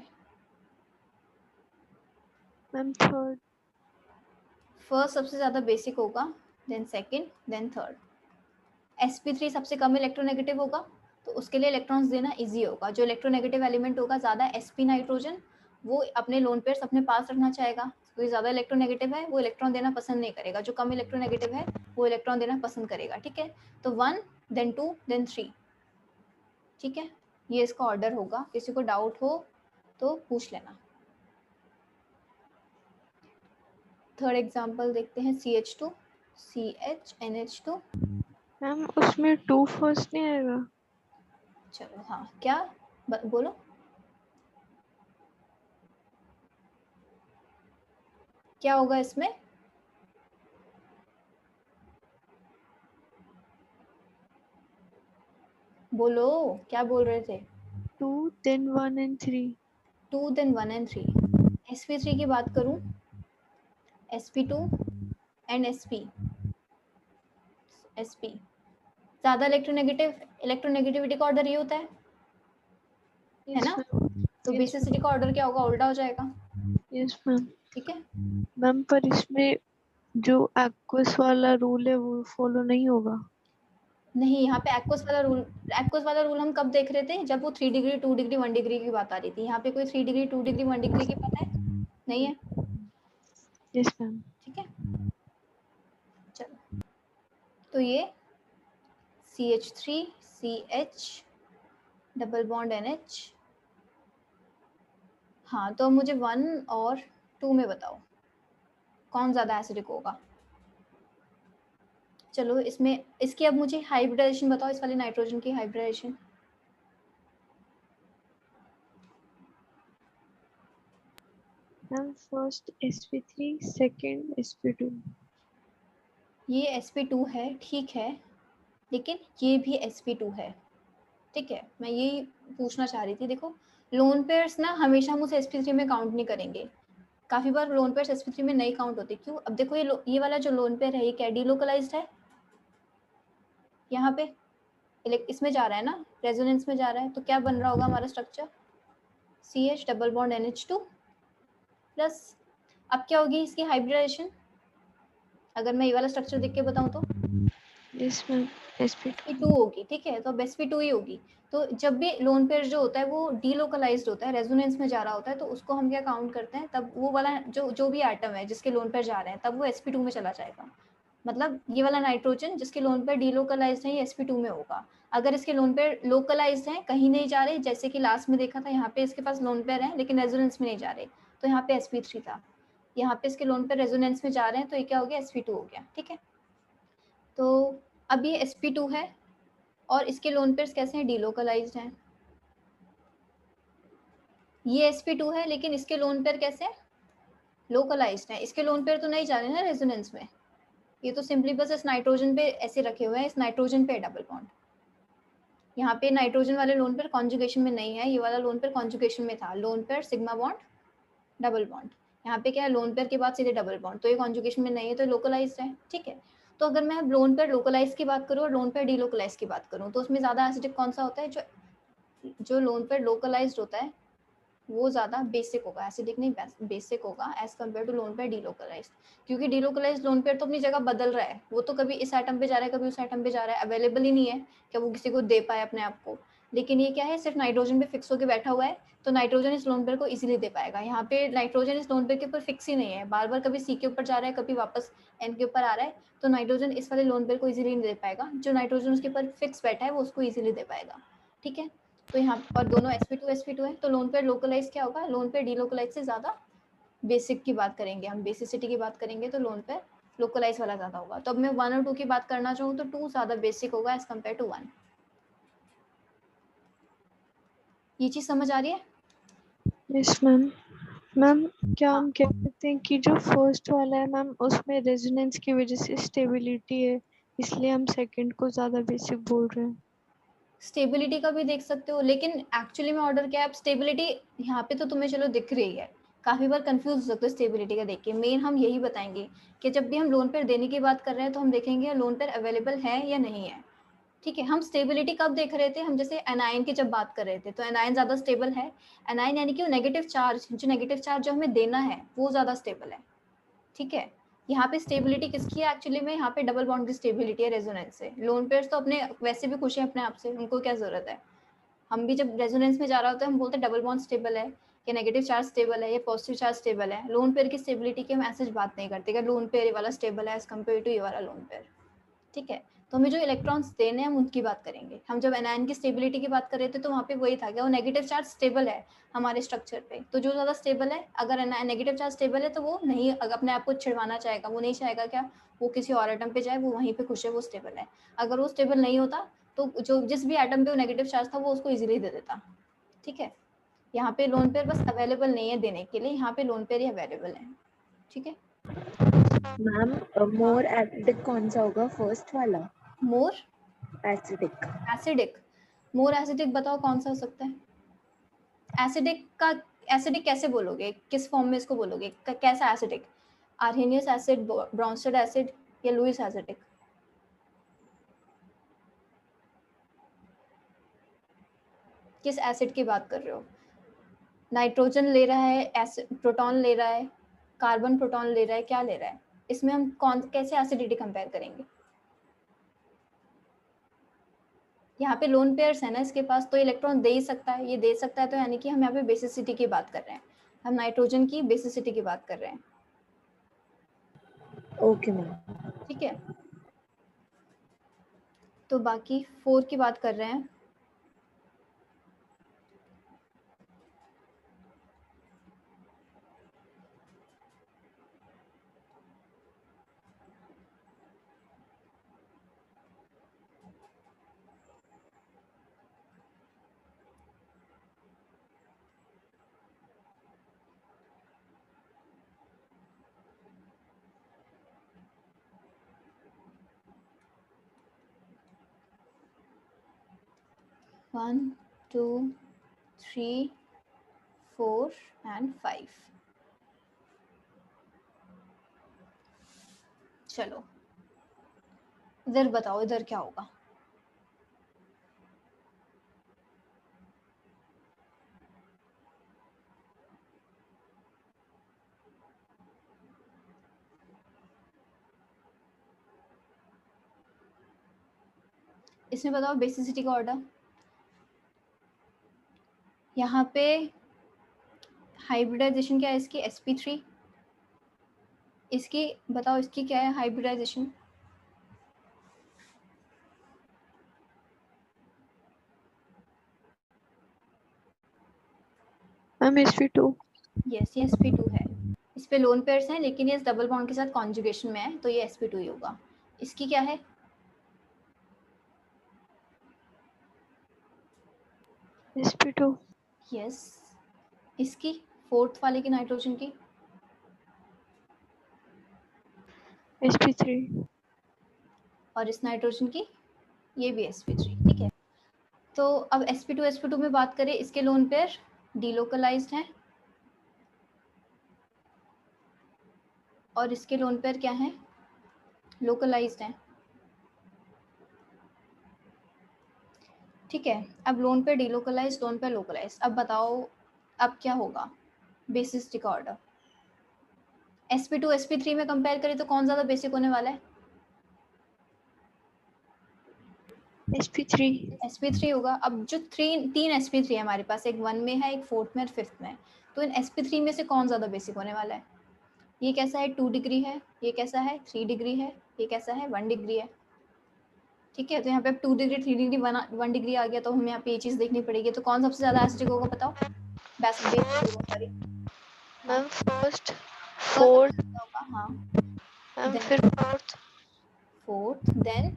Speaker 2: Ma'am third.
Speaker 1: फर्स्ट सबसे ज्यादा बेसिक होगा, then second, then third. sp3 सबसे कम इलेक्ट्रोनेगेटिव होगा, तो उसके लिए इलेक्ट्रॉन्स देना इजी होगा। जो इलेक्ट्रोनेगेटिव एलिमेंट होगा ज्यादा sp नाइट्रोजन, वो अपने लोन पेयर्स अपने पास रखना चाहेगा। कोई ज्यादा इलेक्ट्रोनेगेटिव है वो इलेक्ट्रॉन देना पसंद नहीं करेगा, जो कम इलेक्ट्रोनेगेटिव है वो इलेक्ट्रॉन देना पसंद करेगा। ठीक है, तो 1 देन 2 देन 3। ठीक है, ये इसका ऑर्डर होगा, किसी को डाउट हो तो पूछ लेना। थर्ड एग्जांपल देखते हैं, CH2 CH NH2।
Speaker 2: मैम उसमें 2 फर्स्ट नहीं आएगा?
Speaker 1: चलो हाँ, क्या बोलो, क्या होगा इसमें। बोलो क्या बोल रहे थे।
Speaker 2: 2 then 1 and 3।
Speaker 1: 2 then 1 and 3। sp3 की बात करूं, sp2 एंड sp ज्यादा इलेक्ट्रोनेगेटिविटी का ऑर्डर ये होता है
Speaker 2: यस
Speaker 1: ना।
Speaker 2: मैम।
Speaker 1: तो बेसिसिटी का ऑर्डर क्या होगा, उल्टा हो जाएगा।
Speaker 2: Yes ma'am.
Speaker 1: ठीक है,
Speaker 2: मैम पर इसमें जो एक्वस वाला रूल है वो फॉलो नहीं होगा।
Speaker 1: नहीं, यहाँ पे एक्वस वाला रूल हम कब देख रहे थे? जब वो 3 डिग्री 2 डिग्री 1 डिग्री की बात आ रही थी। यहाँ पे कोई 3 डिग्री 2 डिग्री 1 डिग्री की बात है नहीं है।
Speaker 2: Yes ma'am.
Speaker 1: ठीक है, चलो तो ये CH3 CH double bond NH। हाँ, तो मुझे 1 और 2 में बताओ कौन ज़्यादा एसिडिक होगा। चलो इसमें इसकी अब मुझे हाइब्रिडाइजेशन बताओ, इस वाले नाइट्रोजन की hybridisation.
Speaker 2: Ma'am first sp3 second sp2।
Speaker 1: ये sp2 है, ठीक है, लेकिन ये भी sp2 है। ठीक है, मैं यही पूछना चाह रही थी। देखो लोन पेयर्स ना हमेशा हम उसे sp3 में काउंट नहीं करेंगे, काफी बार लोन पेयर्स sp3 में नहीं काउंट होते। क्यों? अब देखो ये वाला जो लोन पेयर है ये क्या डिलोकलाइज्ड है, यहाँ पे इसमें जा रहा है ना, रेजोनेंस में जा रहा है, तो क्या बन रहा होगा हमारा structure? CH double bond NH2 plus, अब क्या होगी इसकी हाइब्रिडाइजेशन अगर मैं ये वाला स्ट्रक्चर देख के बताऊं तो?
Speaker 2: Yes ma'am sp2।
Speaker 1: sp2 होगी। ठीक है, तो अब sp2 ही होगी। तो जब भी लोन पेयर जो होता है वो डीलोकलाइज्ड होता है, रेजोनेंस में जा रहा होता है, तो उसको हम क्या काउंट करते हैं? तब वो वाला जो भी एटम है जिसके लोन पेयर जा रहे हैं तब वो sp2 में चला जाएगा। मतलब ये वाला नाइट्रोजन जिसके लोन पेयर डीलोकलाइज्ड है ये sp2 में होगा। अगर इसके लोन पेयर लोकलाइज्ड है, कहीं नहीं जा रहे, जैसे कि लास्ट में देखा था यहाँ पे इसके पास लोन पेयर है लेकिन रेजोनेंस में नहीं जा रहे, तो यहाँ पे sp3 था। यहाँ पे इसके लोन पेयर रेजोनेंस में जा रहे हैं तो ये क्या हो गया? sp2 हो गया। ठीक है, तो अब ये sp2 है और इसके लोन पेयर्स कैसे हैं? डीलोकलाइज्ड हैं। ये sp2 है लेकिन इसके लोन पेयर कैसे हैं? लोकलाइज्ड हैं। इसके लोन पेयर तो नहीं जा रहे हैं ना रेजोनेंस में, ये तो सिंपली बस इस नाइट्रोजन पे ऐसे रखे हुए हैं, इस नाइट्रोजन पे डबल बॉन्ड। यहाँ पे नाइट्रोजन वाले लोन पेयर कॉन्जुगेशन में नहीं है, ये वाला लोन पेयर कॉन्जुगेशन में था। Lone pair sigma bond double bond, यहाँ पे क्या है? लोन पेयर के बाद सीधे डबल बॉन्ड, तो ये कॉन्जुगेशन में नहीं है तो लोकलाइज्ड है। ठीक है, तो अगर मैं लोन पेयर लोकलाइज की बात करूँ और लोन पेयर डीलोकलाइज की बात करूँ तो उसमें ज़्यादा एसिडिक कौन सा होता है? जो लोन पेयर लोकलाइज्ड होता है वो ज़्यादा बेसिक होगा, एसिडिक नहीं बेसिक होगा as compared to lone pair delocalized. क्योंकि डीलोकलाइज्ड लोन पेयर तो अपनी जगह बदल रहा है, वो तो कभी इस एटम पे जा रहा है कभी उस एटम पे जा रहा है, अवेलेबल ही नहीं है कि वो किसी को दे पाए अपने आप को। लेकिन ये क्या है? सिर्फ नाइट्रोजन पे फिक्स होकर बैठा हुआ है, तो नाइट्रोजन इस लोन पेयर को इजीली दे पाएगा। यहाँ पे नाइट्रोजन इस लोन पेयर के ऊपर फिक्स ही नहीं है, बार बार कभी सी के ऊपर जा रहा है कभी वापस एन के ऊपर आ रहा है, तो नाइट्रोजन इस वाले लोन पेयर को इजीली नहीं दे पाएगा। जो नाइट्रोजन उसके ऊपर फिक्स बैठा है वो उसको इजीली दे पाएगा। ठीक है, तो यहाँ और दोनों sp2 है, तो लोन पेयर लोकलाइज क्या होगा? लोन पेयर डीलोकलाइज से ज़्यादा बेसिक की बात करेंगे, हम बेसिसिटी की बात करेंगे तो लोन पेयर लोकलाइज वाला ज़्यादा होगा। तो अब मैं 1 और 2 की बात करना चाहूँ तो 2 ज़्यादा बेसिक होगा एज कम्पेयर टू 1। ये चीज़ समझ आ रही है?
Speaker 2: Yes ma'am. मैम क्या हम कह सकते हैं कि जो फर्स्ट वाला है मैम उसमें रेजोनेंस की वजह से स्टेबिलिटी है, इसलिए हम सेकंड को ज़्यादा बेसिक बोल रहे हैं।
Speaker 1: स्टेबिलिटी का भी देख सकते हो, लेकिन एक्चुअली में ऑर्डर क्या है? स्टेबिलिटी यहाँ पे तो तुम्हें चलो दिख रही है, काफ़ी बार कंफ्यूज हो सकते हो स्टेबिलिटी का देख के। मेन हम यही बताएंगे कि जब भी हम लोन पेयर देने की बात कर रहे हैं तो हम देखेंगे लोन पेयर अवेलेबल है या नहीं है। ठीक है, हम स्टेबिलिटी कब देख रहे थे? हम जैसे एनायन की जब बात कर रहे थे तो एनायन ज़्यादा स्टेबल है। एनायन यानी कि वो नेगेटिव चार्ज, जो नेगेटिव चार्ज जो हमें देना है वो ज़्यादा स्टेबल है। ठीक है, यहाँ पे स्टेबिलिटी किसकी है? एक्चुअली में यहाँ पे डबल बॉन्ड की स्टेबिलिटी है रेजोनेंस से। लोन पेयर्स तो अपने वैसे भी खुश है अपने आप से, उनको क्या ज़रूरत है? हम भी जब रेजोनेंस में जा रहा होता है हम बोलते हैं डबल बॉन्ड स्टेबल है या नेगेटिव चार्ज स्टेबल है या पॉजिटिव चार्ज स्टेबल है। लोन पेयर की स्टेबिलिटी की हम ऐसे बात नहीं करते कि लोन पेयर ये वाला स्टेबल है एज कम्पेयर टू ये वाला लोन पेयर। ठीक है, तो हमें जो इलेक्ट्रॉन्स देने हैं हम उनकी बात करेंगे। हम जब एनायन की स्टेबिलिटी की बात कर रहे थे तो वहाँ पे वही था कि वो नेगेटिव चार्ज स्टेबल है हमारे स्ट्रक्चर पे, तो जो ज़्यादा स्टेबल है, अगर नेगेटिव चार्ज स्टेबल है तो वो नहीं अपने आप को छिड़वाना चाहेगा, वो नहीं चाहेगा क्या वो किसी और एटम पे जाए, वो वहीं पे खुश है, वो स्टेबल है। अगर वो स्टेबल नहीं होता तो जो जिस भी एटम पे वो नेगेटिव चार्ज था वो उसको ईजिली दे देता। ठीक है, यहाँ पे लोन पेयर बस अवेलेबल नहीं है देने के लिए, यहाँ पे लोन पेयर ही अवेलेबल है। ठीक है
Speaker 4: मैम मोर एसिडिक कौन सा होगा? फर्स्ट वाला
Speaker 1: more
Speaker 4: acidic.
Speaker 1: Acidic, more acidic बताओ कौन सा हो सकता है? एसिडिक का एसिडिक कैसे बोलोगे? किस फॉर्म में इसको बोलोगे? कैसा acidic? Arrhenius acid, Brønsted acid या लुईस एसिडिक? किस एसिड की बात कर रहे हो? नाइट्रोजन ले रहा है, एसिड प्रोटॉन ले रहा है, कार्बन प्रोटॉन ले रहा है, क्या ले रहा है? इसमें हम कैसे एसिडिटी कंपेयर करेंगे? यहाँ पे लोन पेयर्स है ना इसके पास, तो इलेक्ट्रॉन दे ही सकता है, ये दे सकता है, तो यानी कि हम यहाँ पे बेसिसिटी की बात कर रहे हैं, हम नाइट्रोजन की बेसिसिटी की बात कर रहे हैं।
Speaker 4: Okay ma'am.
Speaker 1: ठीक है, तो बाकी 4 की बात कर रहे हैं। One, 2, 3, 4 and 5। चलो इधर बताओ, इधर क्या होगा? इसमें बताओ बेसिसिटी का ऑर्डर। यहाँ पे हाइब्रिडाइजेशन क्या है इसकी? sp3। इसकी बताओ, इसकी क्या है हाइब्रिडाइजेशन?
Speaker 2: Ma'am sp2।
Speaker 1: यस, ये sp2 है। इस पे लोन पेयर्स हैं, लेकिन ये डबल बॉन्ड के साथ कॉन्जुगेशन में है, तो ये sp2 ही होगा। इसकी क्या है?
Speaker 2: sp2।
Speaker 1: यस। इसकी फोर्थ वाले की नाइट्रोजन की?
Speaker 2: sp3।
Speaker 1: और इस नाइट्रोजन की? ये भी sp3। ठीक है, तो अब sp2 में बात करें, इसके लोन पेयर डीलोकलाइज्ड हैं और इसके लोन पेयर क्या हैं? लोकलाइज्ड हैं। ठीक है, अब lone pair delocalize, lone pair localize. अब बताओ अब क्या होगा बेसिसिटी का ऑर्डर? sp2 sp3 में कंपेयर करें तो कौन ज़्यादा बेसिक होने वाला है?
Speaker 2: sp3।
Speaker 1: sp3 होगा। अब जो तीन sp3 है हमारे पास, एक 1 में है, एक 4th में और 5th में है, तो इन sp3 में से कौन ज़्यादा बेसिक होने वाला है? ये कैसा है? 2 डिग्री है, ये कैसा है? 3 डिग्री है, ये कैसा है? 1 डिग्री है। ठीक है, तो यहाँ पे अब 2 डिग्री 3 डिग्री 1 डिग्री आ गया, तो हमें यहाँ पे ये चीज़ देखनी पड़ेगी। तो कौन सबसे ज़्यादा एसिडिक होगा बताओ? बेसिक होगा, sorry.
Speaker 2: Ma'am first,
Speaker 1: first
Speaker 2: fourth,
Speaker 1: होगा, हाँ।
Speaker 2: मैम
Speaker 1: Then
Speaker 2: फिर fourth,
Speaker 1: fourth, then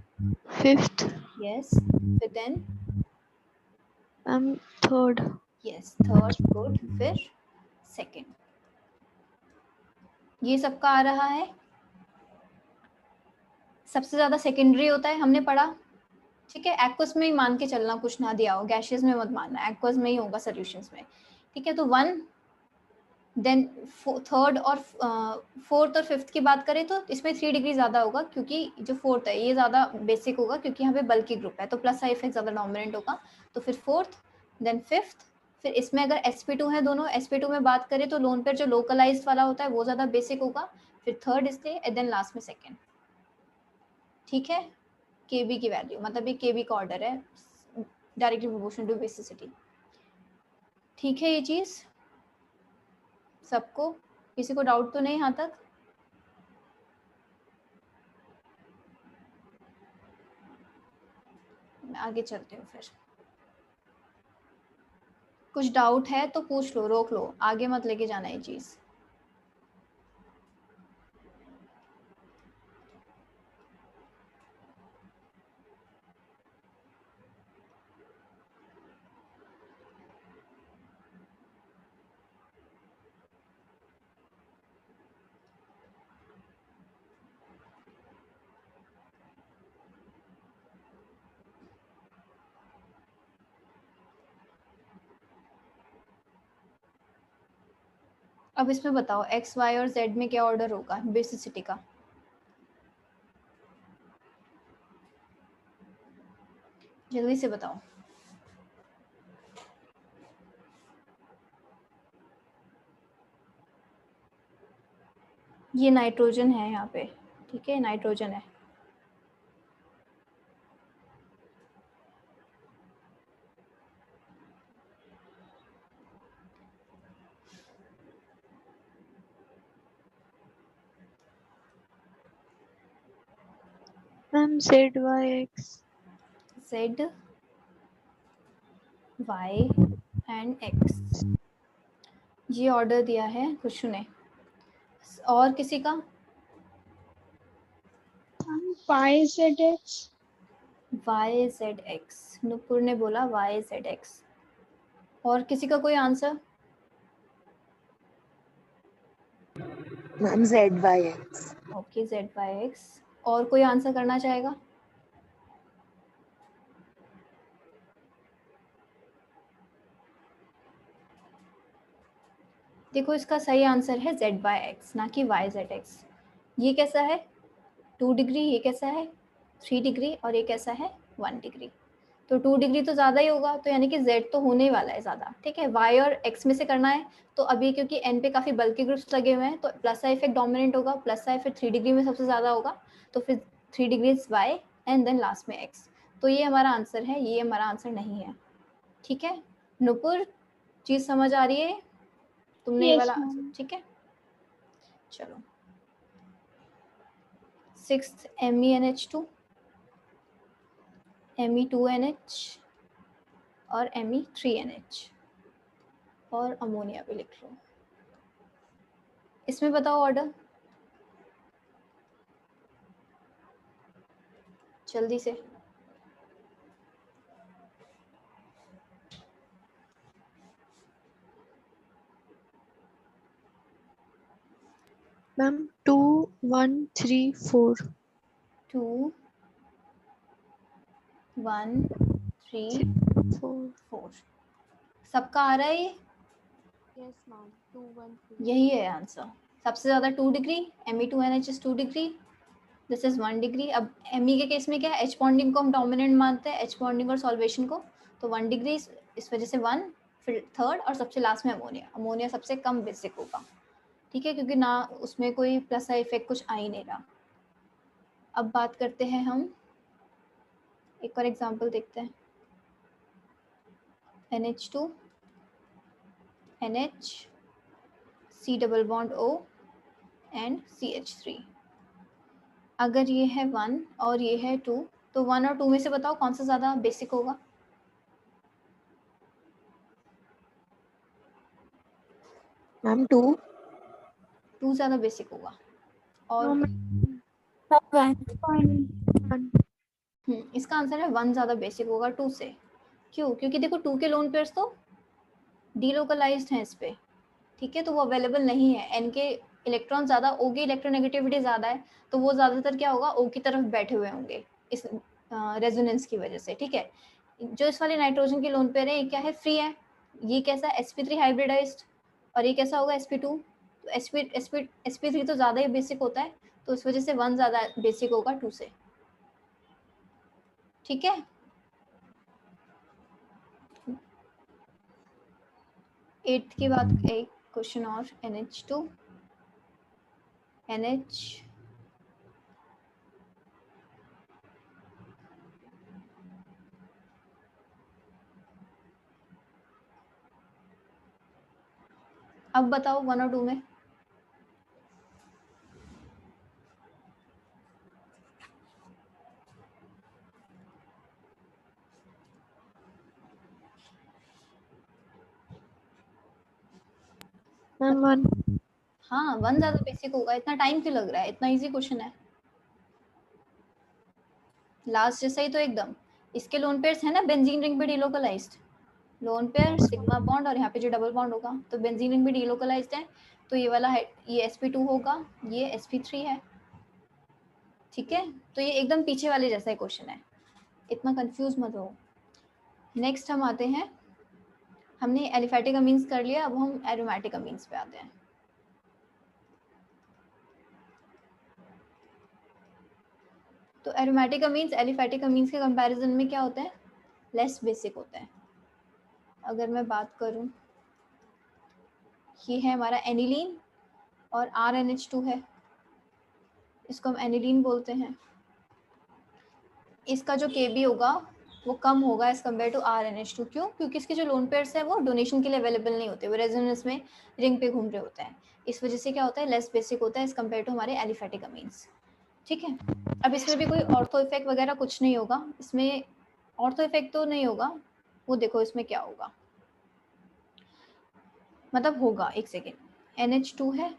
Speaker 2: fifth,
Speaker 1: yes, फिर then
Speaker 2: ma'am third.
Speaker 1: Yes, third, good, फिर सेकंड। ये सबका आ रहा है। सबसे ज़्यादा सेकेंडरी होता है, हमने पढ़ा। ठीक है, एक्वस में ही मान के चलना, कुछ ना दिया हो, गैशियस में मत मानना, एक्वस में ही होगा सॉल्यूशंस में। ठीक है, तो 1, देन थर्ड और फोर्थ और फिफ्थ की बात करें तो इसमें 3 डिग्री ज़्यादा होगा, क्योंकि जो फोर्थ है ये ज़्यादा बेसिक होगा, क्योंकि यहाँ पे बल्कि ग्रुप है, तो प्लस आई इफेक्ट ज़्यादा डोमिनेंट होगा। तो फिर फोर्थ, देन फिफ्थ, फिर इसमें अगर sp2 है दोनों, sp2 में बात करें तो लोन पेयर जो लोकलाइज्ड वाला होता है वो ज़्यादा बेसिक होगा, फिर थर्ड इसलिए, एंड देन लास्ट में सेकेंड। ठीक है, kb की वैल्यू, मतलब ये kb का ऑर्डर है, डायरेक्टली प्रोपोर्शनल टू बेसिसिटी। ठीक है, ये चीज़ सबको, किसी को डाउट तो नहीं यहाँ तक? आगे चलते हो फिर। कुछ डाउट है तो पूछ लो, रोक लो, आगे मत लेके जाना ये चीज़। अब इसमें बताओ x, y और z में क्या ऑर्डर होगा बेसिसिटी का? जल्दी से बताओ। ये नाइट्रोजन है यहाँ पे, ठीक है, नाइट्रोजन है।
Speaker 2: Ma'am ZYX
Speaker 1: Z Y and X, ये ऑर्डर दिया है खुशू ने। और किसी का?
Speaker 5: YZX
Speaker 1: YZX, नुपुर ने बोला YZX। और किसी का कोई answer?
Speaker 4: Ma'am ZYX।
Speaker 1: Okay, ZYX। और कोई आंसर करना चाहेगा? देखो इसका सही आंसर है ZYX, ना कि YZX। ये कैसा है 2 डिग्री, ये कैसा है 3 डिग्री, और ये कैसा है 1 डिग्री। तो 2 डिग्री तो ज़्यादा ही होगा, तो यानी कि Z तो होने ही वाला है ज़्यादा। ठीक है, Y और X में से करना है, तो अभी क्योंकि N पे काफ़ी बल्कि ग्रुप्स लगे हुए हैं, तो प्लस आई इफेक्ट डोमिनेंट होगा। प्लस आई फिर 3 डिग्री में सबसे ज़्यादा होगा, तो फिर 3 degrees Y and then last में X। तो ये हमारा आंसर है, ये हमारा आंसर नहीं है। ठीक है नुपुर, चीज़ समझ आ रही है तुमने? ये
Speaker 5: Yes,
Speaker 1: वाला
Speaker 5: ma'am.
Speaker 1: ठीक है। चलो 6th MEnH2, Me2NH और Me3NH, और अमोनिया भी लिख लो। इसमें बताओ ऑर्डर जल्दी से।
Speaker 2: मैम 2 1 3 4
Speaker 1: 2 1 3
Speaker 2: 4
Speaker 1: 4 सबका आ रहा है ये?
Speaker 4: Yes ma'am 2 1 3।
Speaker 1: यही है आंसर। सबसे ज़्यादा 2 degree, Me2NH is 2 degree, this is 1 degree. अब Me के केस में क्या है, H बॉन्डिंग को हम डोमिनेंट मानते हैं, H बॉन्डिंग और सॉल्वेशन को, तो 1 डिग्री, इस वजह से 1, फिर थर्ड, और सबसे लास्ट में अमोनिया। अमोनिया सबसे कम बेसिक होगा, ठीक है, क्योंकि ना उसमें कोई प्लस आई इफेक्ट कुछ आ ही नहीं रहा। अब बात करते हैं हम, एक और एग्जांपल देखते हैं। NH2 NH C double bond O and CH3। अगर ये है 1 और ये है 2, तो 1 और 2 में से बताओ कौन सा ज़्यादा बेसिक होगा?
Speaker 4: मैम 2।
Speaker 1: 2 ज़्यादा बेसिक होगा। और इसका आंसर है 1 ज़्यादा बेसिक होगा 2 से। क्यों? क्योंकि देखो 2 के लोन पेयर्स तो डीलोकलाइज्ड हैं इस पे, ठीक है, तो वो अवेलेबल नहीं है। एन के इलेक्ट्रॉन ज़्यादा, ओ की इलेक्ट्रोनेगेटिविटी ज़्यादा है, तो वो ज़्यादातर क्या होगा, ओ की तरफ बैठे हुए होंगे इस रेजोनेंस की वजह से। ठीक है, जो इस वाले नाइट्रोजन के लोन पेयर है, ये क्या है, फ्री है। ये कैसा है, sp3 हाइब्रिडाइज्ड, और ये कैसा होगा sp2। तो sp3 तो ज़्यादा ही बेसिक होता है, तो इस वजह से 1 ज़्यादा बेसिक होगा 2 से। ठीक है, 8th की बात, एक क्वेश्चन और, NH2 NH अब बताओ 1 और 2 में।
Speaker 2: मैम 1
Speaker 1: हाँ 1 ज़्यादा बेसिक होगा। इतना टाइम क्यों लग रहा है, इतना इजी क्वेश्चन है। लास्ट जैसा ही तो एकदम। इसके लोन पेयर्स है ना बेंजीन रिंग पे delocalised, lone pair sigma bond, और यहाँ पे जो डबल बॉन्ड होगा, तो बेंजीन रिंग भी डिलोकलाइज्ड है, तो ये वाला है, ये sp2 होगा, ये sp3 है। ठीक है, तो ये एकदम पीछे वाले जैसा ही क्वेश्चन है, इतना कंफ्यूज मत हो। नेक्स्ट हम आते हैं, हमने एलिफैटिक अमीन्स कर लिया, अब हम एरोमेटिक अमीन्स पे आते हैं। तो एरोमेटिक अमीन्स एलिफैटिक अमीन्स के कंपैरिजन में क्या होते हैं, लेस बेसिक होते हैं। अगर मैं बात करूं, ये है हमारा एनिलीन, और RNH2 है, इसको हम एनिलीन बोलते हैं। इसका जो Kb होगा वो कम होगा एज कम्पेयर टू RNH2। क्यों? क्योंकि इसके जो लोन पेयर्स हैं वो डोनेशन के लिए अवेलेबल नहीं होते, वो रेजोनेंस में रिंग पे घूम रहे होते हैं। इस वजह से क्या होता है, लेस बेसिक होता है एज कम्पेयर टू हमारे एलिफैटिक अमीन्स। ठीक है। अब इसमें भी कोई ऑर्थो इफेक्ट वगैरह कुछ नहीं होगा, इसमें ऑर्थो इफेक्ट तो नहीं होगा। वो देखो इसमें क्या होगा, मतलब होगा, एक सेकेंड। NH2 है,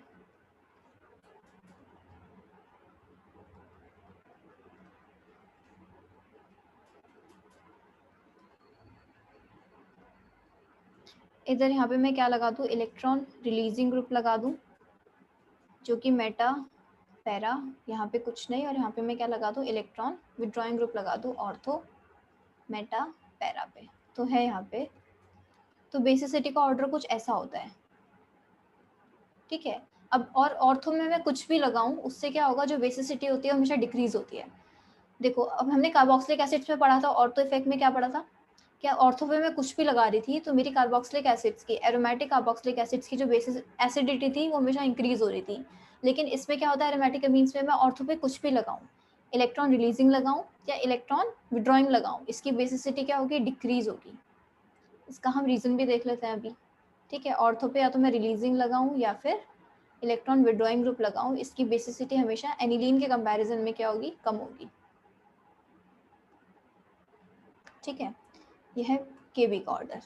Speaker 1: इधर यहाँ पे मैं क्या लगा दूँ, इलेक्ट्रॉन रिलीजिंग ग्रुप लगा दूँ जो कि मेटा पैरा, यहाँ पे कुछ नहीं, और यहाँ पे मैं क्या लगा दूँ, इलेक्ट्रॉन विड्रॉइंग ग्रुप लगा दूँ ऑर्थो मेटा पैरा पे। तो है यहाँ पे, तो बेसिसिटी का ऑर्डर कुछ ऐसा होता है, ठीक है। अब और ऑर्थो में मैं कुछ भी लगाऊं उससे क्या होगा, जो बेसिसिटी होती है हमेशा डिक्रीज होती है। देखो अब हमने कार्बोक्सिलिक एसिड्स पे पढ़ा था, ऑर्थो इफेक्ट में क्या पढ़ा था, क्या ऑर्थो पे मैं कुछ भी लगा रही थी तो मेरी कार्बोक्सिलिक एसिड्स की, एरोमेटिक कार्बोक्सिलिक एसिड्स की जो बेसिस एसिडिटी थी वो हमेशा इंक्रीज हो रही थी। लेकिन इसमें क्या होता है, एरोमेटिक अमीन्स में मैं ऑर्थो पे कुछ भी लगाऊं, इलेक्ट्रॉन रिलीजिंग लगाऊं या इलेक्ट्रॉन विड्रॉइंग लगाऊं, इसकी बेसिसिटी क्या होगी, डिक्रीज होगी। इसका हम रीजन भी देख लेते हैं अभी, ठीक है। ऑर्थो पे या तो मैं रिलीजिंग लगाऊं या फिर इलेक्ट्रॉन विड्रॉइंग ग्रुप लगाऊं, इसकी बेसिसिटी हमेशा एनिलीन के कंपैरिजन में क्या होगी, कम होगी, ठीक है। यह है केबी का ऑर्डर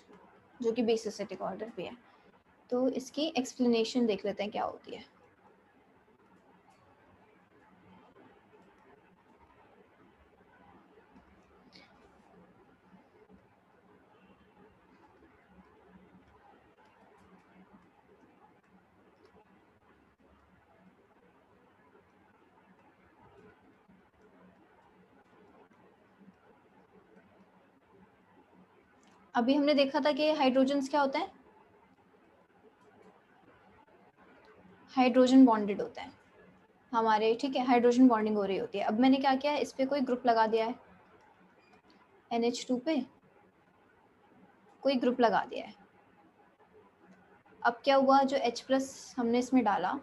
Speaker 1: जो कि बेसिसिटी का ऑर्डर भी है। तो इसकी एक्सप्लेनेशन देख लेते हैं क्या होती है। अभी हमने देखा था कि हाइड्रोजन्स क्या होते हैं, हाइड्रोजन बॉन्डेड होते हैं हमारे, ठीक है। हाइड्रोजन बॉन्डिंग हो रही होती है। अब मैंने क्या किया है, इस पे कोई ग्रुप लगा दिया है, NH2 पे कोई ग्रुप लगा दिया है। अब क्या हुआ, जो H+ हमने इसमें डाला,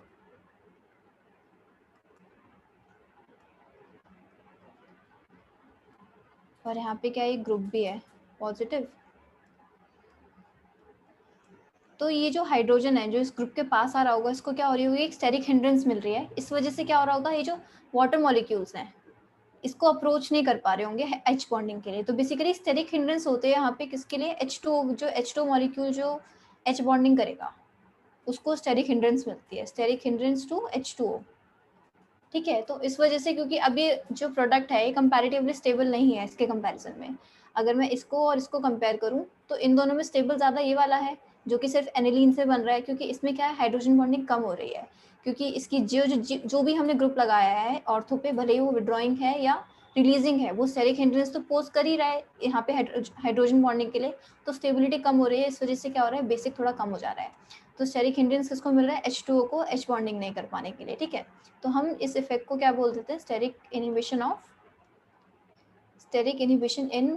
Speaker 1: और यहाँ पे क्या एक ग्रुप भी है पॉजिटिव, तो ये जो हाइड्रोजन है जो इस ग्रुप के पास आ रहा होगा, इसको क्या हो रही होगी, एक स्टेरिक हिंड्रेंस मिल रही है। इस वजह से क्या हो रहा होगा, ये जो वाटर मॉलिक्यूल्स हैं इसको अप्रोच नहीं कर पा रहे होंगे H बॉन्डिंग के लिए। तो बेसिकली स्टेरिक हिंड्रेंस होते हैं यहाँ पे किसके लिए, H2, जो H2 मॉलिक्यूल जो H बॉन्डिंग करेगा उसको स्टेरिक हिंड्रेंस मिलती है, स्टेरिक हिंड्रेंस टू H2O, ठीक है। तो इस वजह से, क्योंकि अब ये जो प्रोडक्ट है ये कंपैरेटिवली स्टेबल नहीं है इसके कंपैरिजन में, अगर मैं इसको और इसको कंपेयर करूं तो इन दोनों में स्टेबल ज़्यादा ये वाला है जो कि सिर्फ एनिलीन से बन रहा है, क्योंकि इसमें क्या है, हाइड्रोजन बॉन्डिंग कम हो रही है। क्योंकि इसकी जो भी हमने ग्रुप लगाया है ऑर्थो पे, भले ही वो विड्रॉइंग है या रिलीजिंग है, वो स्टेरिक हिंड्रेंस तो पोज कर ही रहा है यहाँ पे हाइड्रोजन बॉन्डिंग के लिए, तो स्टेबिलिटी कम हो रही है। इस वजह से क्या हो रहा है, बेसिक थोड़ा कम हो जा रहा है। तो स्टेरिक हिंड्रेंस किसको मिल रहा है, H2O को H बॉन्डिंग नहीं कर पाने के लिए, ठीक है। तो हम इस इफेक्ट को क्या बोल देते हैं, स्टेरिक इनहिबिशन इन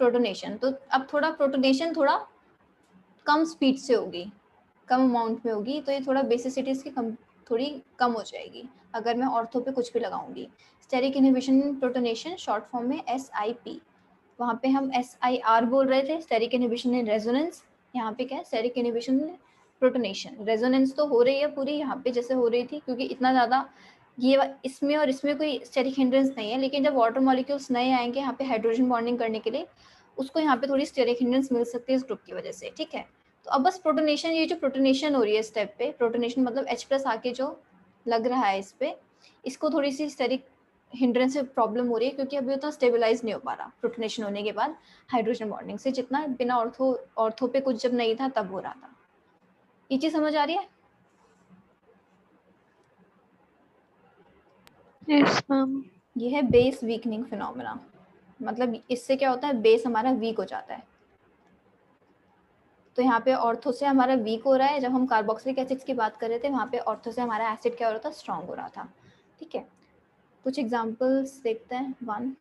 Speaker 1: प्रोटोनेशन। तो अब थोड़ा प्रोटोनेशन थोड़ा कम स्पीड से होगी, कम अमाउंट में होगी, तो ये थोड़ा बेसिसिटीज की थोड़ी कम हो जाएगी अगर मैं ऑर्थो पे कुछ भी लगाऊंगी। स्टेरिक इनहिबिशन इन प्रोटोनेशन, शॉर्ट फॉर्म में SIP, वहाँ पे हम SIR बोल रहे थे, स्टेरिक इनहिबिशन इन रेजोनेंस। यहाँ पे क्या है, स्टेरिक इनहिबिशन प्रोटोनेशन, रेजोनेंस तो हो रही है पूरी यहाँ पे जैसे हो रही थी, क्योंकि इतना ज़्यादा ये इसमें और इसमें कोई स्टेरिक हिंड्रेंस नहीं है। लेकिन जब वाटर मॉलिक्यूल्स नए आएंगे यहाँ पे हाइड्रोजन बॉन्डिंग करने के लिए, उसको यहाँ पे थोड़ी स्टेरिक हिंड्रेंस मिल सकती है इस ग्रुप की वजह से, ठीक है। तो अब बस प्रोटोनेशन, ये जो प्रोटोनेशन हो रही है स्टेप पे, प्रोटोनेशन मतलब H+ आके जो लग रहा है इस पे, इसको थोड़ी सी स्टेरिक हिंड्रेंस से प्रॉब्लम हो रही है, क्योंकि अभी उतना स्टेबलाइज नहीं हो पा रहा प्रोटोनेशन होने के बाद हाइड्रोजन बॉन्डिंग से, जितना बिना ऑर्थो पे कुछ जब नहीं था तब हो रहा था। ये चीज समझ आ रही है?
Speaker 2: Yes ma'am.
Speaker 1: ये है बेस वीकनिंग फिनोमेना, मतलब इससे क्या होता है, बेस हमारा वीक हो जाता है। तो यहाँ पे ऑर्थो से हमारा वीक हो रहा है, जब हम कार्बोक्सिलिक एसिड्स की बात कर रहे थे वहाँ पे ऑर्थो से हमारा एसिड क्या हो रहा था, स्ट्रॉन्ग हो रहा था, ठीक है। कुछ एग्जांपल्स देखते हैं। 1,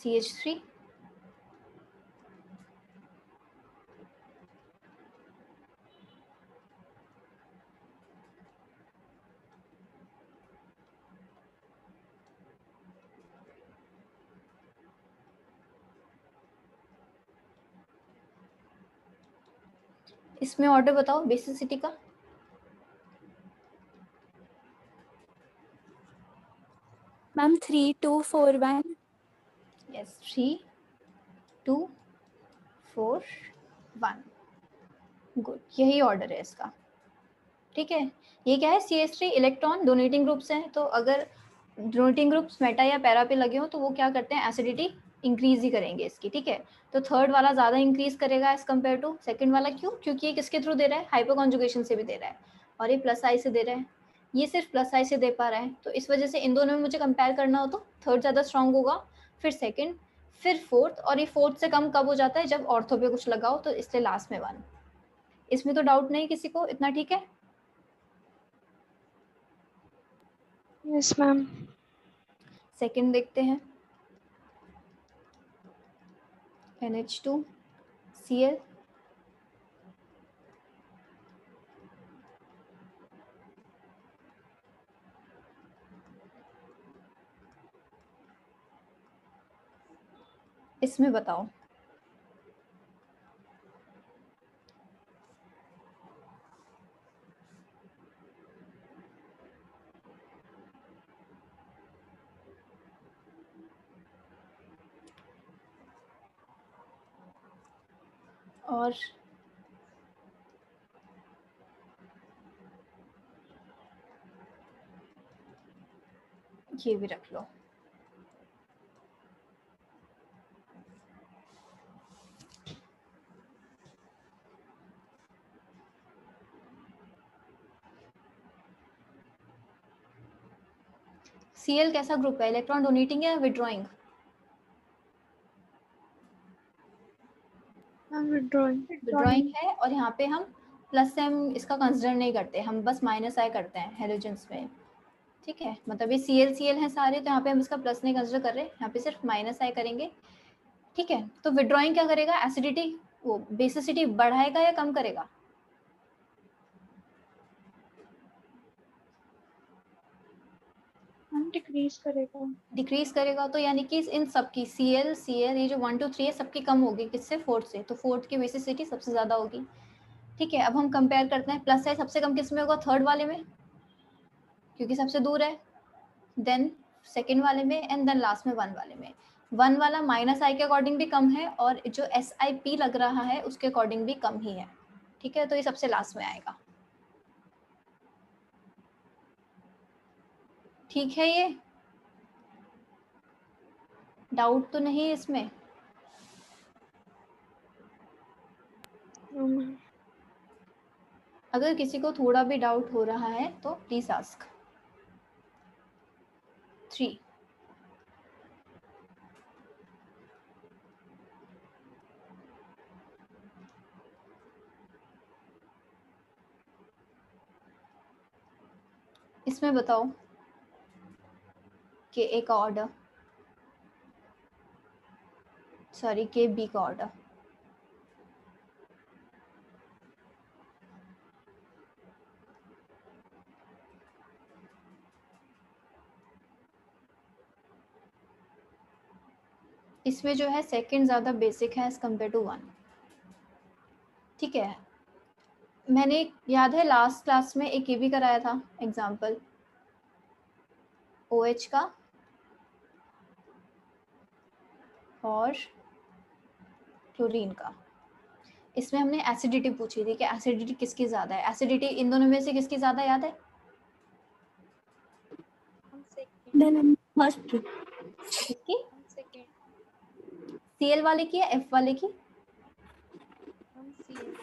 Speaker 1: CH3, इसमें ऑर्डर बताओ बेसिसिटी का।
Speaker 3: मैम 3 2 4 1।
Speaker 1: यस 3 2 4 1। गुड, यही ऑर्डर है इसका। ठीक है, ये क्या है, CH3 इलेक्ट्रॉन डोनेटिंग ग्रुप्स हैं, तो अगर डोनेटिंग ग्रुप्स मेटा या पैरा पे लगे हो तो वो क्या करते हैं, एसिडिटी इंक्रीज ही करेंगे इसकी। ठीक है, तो थर्ड वाला ज़्यादा इंक्रीज करेगा एज कम्पेयर टू सेकंड वाला। क्यों? क्योंकि ये किसके थ्रू दे रहा है, हाइपर कॉन्जुगेशन से भी दे रहा है, और ये प्लस आई से दे रहा है, ये सिर्फ प्लस आई से दे पा रहा है। तो इस वजह से इन दोनों में मुझे कंपेयर करना हो तो थर्ड ज़्यादा स्ट्रांग होगा, फिर सेकेंड, फिर फोर्थ, और ये फोर्थ से कम कब हो जाता है, जब ऑर्थो पे कुछ लगाओ, तो इसलिए लास्ट में 1। इसमें तो डाउट नहीं किसी को, इतना ठीक है।
Speaker 2: Yes ma'am.
Speaker 1: सेकंड देखते हैं, NH2Cl। इसमें बताओ और ये भी रख लो। Cl कैसा ग्रुप है, इलेक्ट्रॉन डोनेटिंग या विड्रॉइंग?
Speaker 2: विड्रॉइंग।
Speaker 1: विड्रॉइंग है, और यहाँ पे हम प्लस से हम इसका कंसिडर नहीं करते, हम बस माइनस आई करते हैं हेलोजेंस में। ठीक है, मतलब ये Cl हैं सारे, तो यहाँ पे हम इसका प्लस नहीं कंसिडर कर रहे, यहाँ पे सिर्फ माइनस आई करेंगे। ठीक है, तो विड्रॉइंग क्या करेगा, एसिडिटी, वो बेसिसिटी बढ़ाएगा या कम करेगा?
Speaker 5: हम डिक्रीज करेगा।
Speaker 1: डिक्रीज करेगा, तो यानी कि इन सब की Cl ये जो 1 2 3 है, सबकी कम होगी, किससे, फोर्थ से, तो फोर्थ की बेसिसिटी सबसे ज़्यादा होगी। ठीक है, अब हम कंपेयर करते हैं, प्लस आई सबसे कम किस में होगा, थर्ड वाले में, क्योंकि सबसे दूर है, देन सेकेंड वाले में, एंड देन लास्ट में 1 वाले में। 1 वाला माइनस आई के अकॉर्डिंग भी कम है, और जो SiP लग रहा है उसके अकॉर्डिंग भी कम ही है। ठीक है, तो ये सबसे लास्ट में आएगा। ठीक है, ये डाउट तो नहीं है इसमें? अगर किसी को थोड़ा भी डाउट हो रहा है तो प्लीज आस्क। 3। इसमें बताओ कि ए का ऑर्डर, सॉरी के बी का ऑर्डर। इसमें जो है सेकंड ज़्यादा बेसिक है एज कम्पेयर टू 1। ठीक है, मैंने याद है लास्ट क्लास में एक ये भी कराया था एग्जाम्पल, OH का और क्लोरीन का। इसमें हमने एसिडिटी पूछी थी कि एसिडिटी किसकी ज़्यादा है, एसिडिटी इन दोनों में से किसकी ज़्यादा, याद है?
Speaker 4: हम सेकंड।
Speaker 3: Then first.
Speaker 1: किसकी?
Speaker 4: हम सेकंड।
Speaker 1: Cl वाले की या F वाले की?
Speaker 4: हम Cl।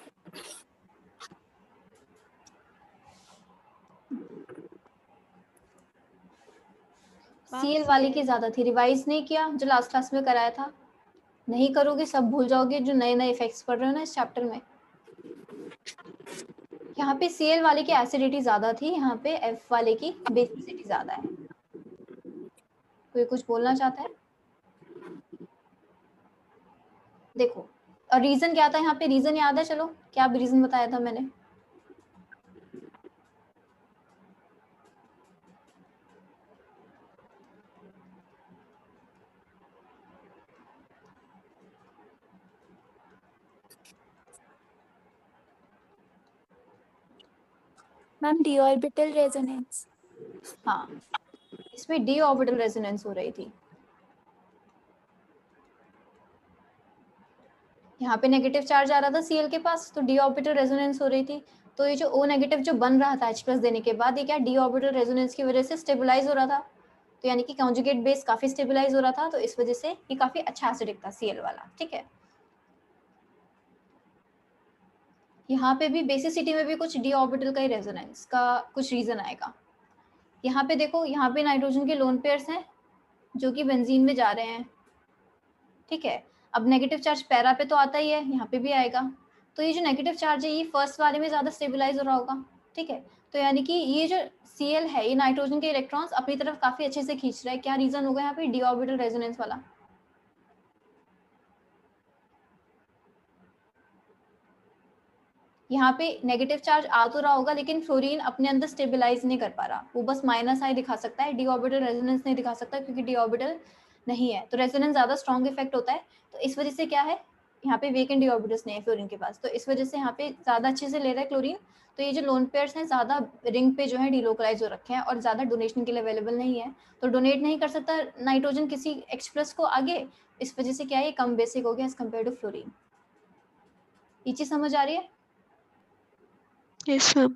Speaker 1: Cl वाले की ज़्यादा थी। रिवाइज नहीं किया जो लास्ट क्लास में कराया था? नहीं करोगे सब भूल जाओगे जो नए नए इफेक्ट्स पढ़ रहे हो ना इस चैप्टर में। यहाँ पे Cl वाले की एसिडिटी ज़्यादा थी, यहाँ पे F वाले की बेसिसिटी ज़्यादा है। कोई कुछ बोलना चाहता है? देखो, और रीज़न क्या था यहाँ पे, रीज़न याद है? चलो, क्या रीज़न बताया था मैंने?
Speaker 3: Ma'am D orbital resonance.
Speaker 1: हाँ, इसमें डी ऑर्बिटल रेजोनेंस हो रही थी। यहाँ पे नेगेटिव चार्ज आ रहा था Cl के पास, तो डी ऑर्बिटल रेजोनेंस हो रही थी। तो ये जो O नेगेटिव जो बन रहा था H+ देने के बाद, ये क्या डी ऑर्बिटल रेजोनेंस की वजह से स्टेबलाइज हो रहा था। तो यानी कि कॉन्जुगेट बेस काफी स्टेबलाइज हो रहा था, तो इस वजह से ये काफी अच्छा एसिडिक था Cl वाला। ठीक है, यहाँ पे भी बेसिसिटी में भी कुछ डी ऑर्बिटल का ही रेजोनेंस का कुछ रीजन आएगा। यहाँ पे देखो, यहाँ पे नाइट्रोजन के लोन पेयर्स हैं जो कि बेंजीन में जा रहे हैं। ठीक है, अब नेगेटिव चार्ज पैरा पे तो आता ही है, यहाँ पे भी आएगा। तो ये जो नेगेटिव चार्ज है ये फर्स्ट वाले में ज्यादा स्टेबलाइज हो रहा होगा। ठीक है, तो यानी कि ये जो Cl है ये नाइट्रोजन के इलेक्ट्रॉन्स अपनी तरफ काफी अच्छे से खींच रहा है। क्या रीजन होगा यहाँ पे? डी ऑर्बिटल रेजोनेंस वाला। यहाँ पे नेगेटिव चार्ज आ तो रहा होगा, लेकिन फ्लोरीन अपने अंदर स्टेबलाइज नहीं कर पा रहा, वो बस -I दिखा सकता है, डी ऑर्बिटल रेजोनेंस नहीं दिखा सकता, क्योंकि डी ऑर्बिटल नहीं है। तो रेजोनेंस ज्यादा स्ट्रॉन्ग इफेक्ट होता है। तो इस वजह से क्या है, यहाँ पे वेकेंट डी ऑर्बिटल्स नहीं है फ्लोरीन के पास, तो इस वजह से यहाँ पे ज्यादा अच्छे से ले रहा है क्लोरीन। तो ये जो लोन पेयर्स हैं ज्यादा रिंग पे जो है डिलोकलाइज हो रखे हैं और ज्यादा डोनेशन के लिए अवेलेबल नहीं है, तो डोनेट नहीं कर सकता नाइट्रोजन किसी H+ को आगे। इस वजह से क्या है, ये कम बेसिक हो गया एज कम्पेयर टू फ्लोरीन। ये चीज समझ आ रही है?
Speaker 2: Yes ma'am.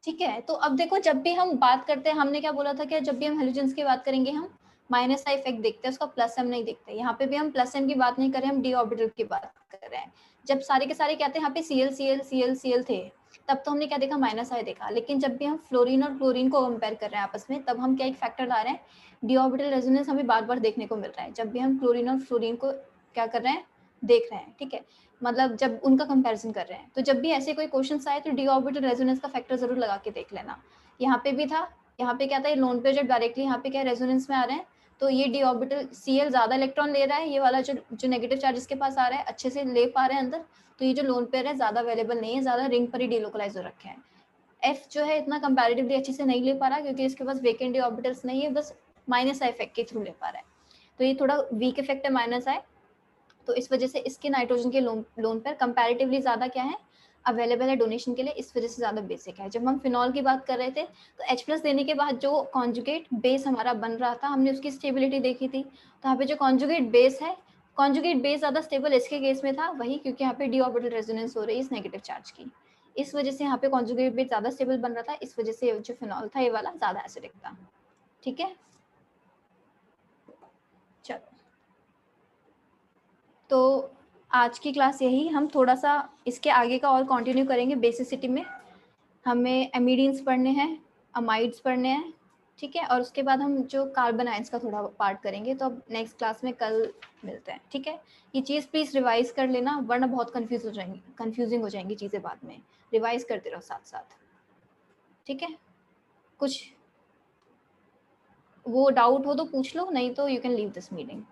Speaker 1: ठीक है, तो अब देखो, जब भी हम बात करते हैं, हमने क्या बोला था कि जब भी हम हेलोजेंस की बात करेंगे हम -I इफेक्ट देखते हैं, उसका +M नहीं देखते। यहाँ पे भी हम +M की बात नहीं कर रहे, हम डी ऑर्बिटल की बात कर रहे हैं। जब सारे के सारे कहते हैं यहाँ पे Cl Cl Cl Cl थे, तब तो हमने क्या देखा, -I देखा। लेकिन जब भी हम फ्लोरीन और क्लोरीन को कंपेयर कर रहे हैं आपस में, तब हम क्या एक फैक्टर ला रहे हैं, डी ऑर्बिटल रेजोनेंस हमें बार बार देखने को मिल रहा है जब भी हम क्लोरीन और फ्लोरीन को क्या कर रहे हैं, देख रहे हैं। ठीक है, मतलब जब उनका कंपैरिजन कर रहे हैं, तो जब भी ऐसे कोई क्वेश्चंस आए तो डी ऑर्बिटल रेजोनेंस का फैक्टर जरूर लगा के देख लेना। यहाँ पे भी था, यहाँ पे क्या था, ये लोन पे जब डायरेक्टली यहाँ पे क्या रेजोनेंस में आ रहे हैं, तो ये डी ऑर्बिटल Cl ज्यादा इलेक्ट्रॉन ले रहा है, ये वाला जो नेगेटिव चार्ज इसके पास आ रहा है अच्छे से ले पा रहे हैं अंदर, तो ये जो लोन पेयर है ज्यादा अवेलेबल नहीं है, ज्यादा रिंग पर ही डिलोकलाइज हो रखे हैं। F जो है इतना कंपैरेटिवली अच्छे से नहीं ले पा रहा, क्योंकि इसके पास वेकेंट डी ऑर्बिटल्स नहीं है, बस -I इफेक्ट के थ्रू ले पा रहा है। तो ये थोड़ा वीक इफेक्ट है -I, तो इस वजह से इसके नाइट्रोजन के लोन पर कंपैरेटिवली ज्यादा क्या है, अवेलेबल है डोनेशन के लिए, इस वजह से ज्यादा बेसिक है। जब हम फिनॉल की बात कर रहे थे, तो H+ देने के बाद जो कॉन्जुगेट बेस हमारा बन रहा था, हमने उसकी स्टेबिलिटी देखी थी। तो यहाँ पे जो कॉन्जुगेट बेस है, कॉन्जुगेट बेस ज्यादा स्टेबल इसके केस में था, वही क्योंकि यहाँ पे डी ऑर्बिटल रेजोनेंस हो रही है इस नेगेटिव चार्ज की, इस वजह से यहाँ पे कॉन्जुगेट बेस ज्यादा स्टेबल बन रहा था, इस वजह से जो फिनॉल था ये वाला ज्यादा एसिडिक था। ठीक है, चलो, तो आज की क्लास यही, हम थोड़ा सा इसके आगे का और कंटिन्यू करेंगे। बेसिसिटी में हमें एमिडीन्स पढ़ने हैं, अमाइड्स पढ़ने हैं। ठीक है, और उसके बाद हम जो कार्बन आयंस का थोड़ा पार्ट करेंगे। तो अब नेक्स्ट क्लास में कल मिलते हैं। ठीक है, ये चीज़ प्लीज़ रिवाइज कर लेना, वरना बहुत कंफ्यूजिंग हो जाएंगी चीज़ें बाद में। रिवाइज करते रहो साथ साथ। ठीक है, कुछ वो डाउट हो तो पूछ लो, नहीं तो you can leave this meeting.